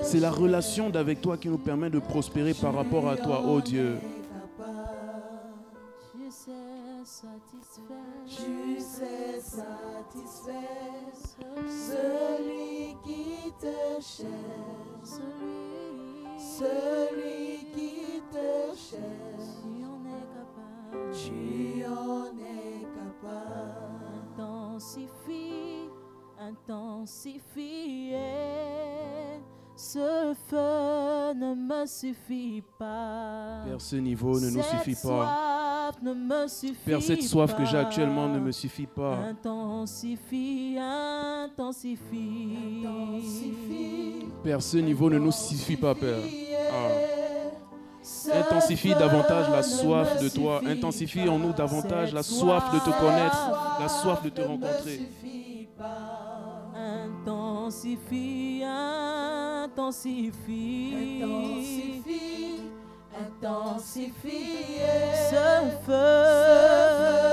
C'est la relation d'avec toi qui nous permet de prospérer par rapport à toi, oh Dieu. Tu sais satisfaire celui qui te cherche, celui qui te cherche, tu en es capable. Intensifier, ce feu ne me suffit pas. Père, ce niveau ne nous suffit pas. Ne me suffit Père, cette soif pas. que j'ai actuellement ne me suffit pas. Intensifie, intensifie, intensifie. Père, ce niveau ne nous suffit pas, Père. Ce Intensifie feu davantage la ne soif me de toi. suffit Intensifie pas. en nous davantage la Cette soif de te connaître, soif la soif de te ne me rencontrer. suffit pas. Intensifie, intensifie, intensifie, intensifie. Ce feu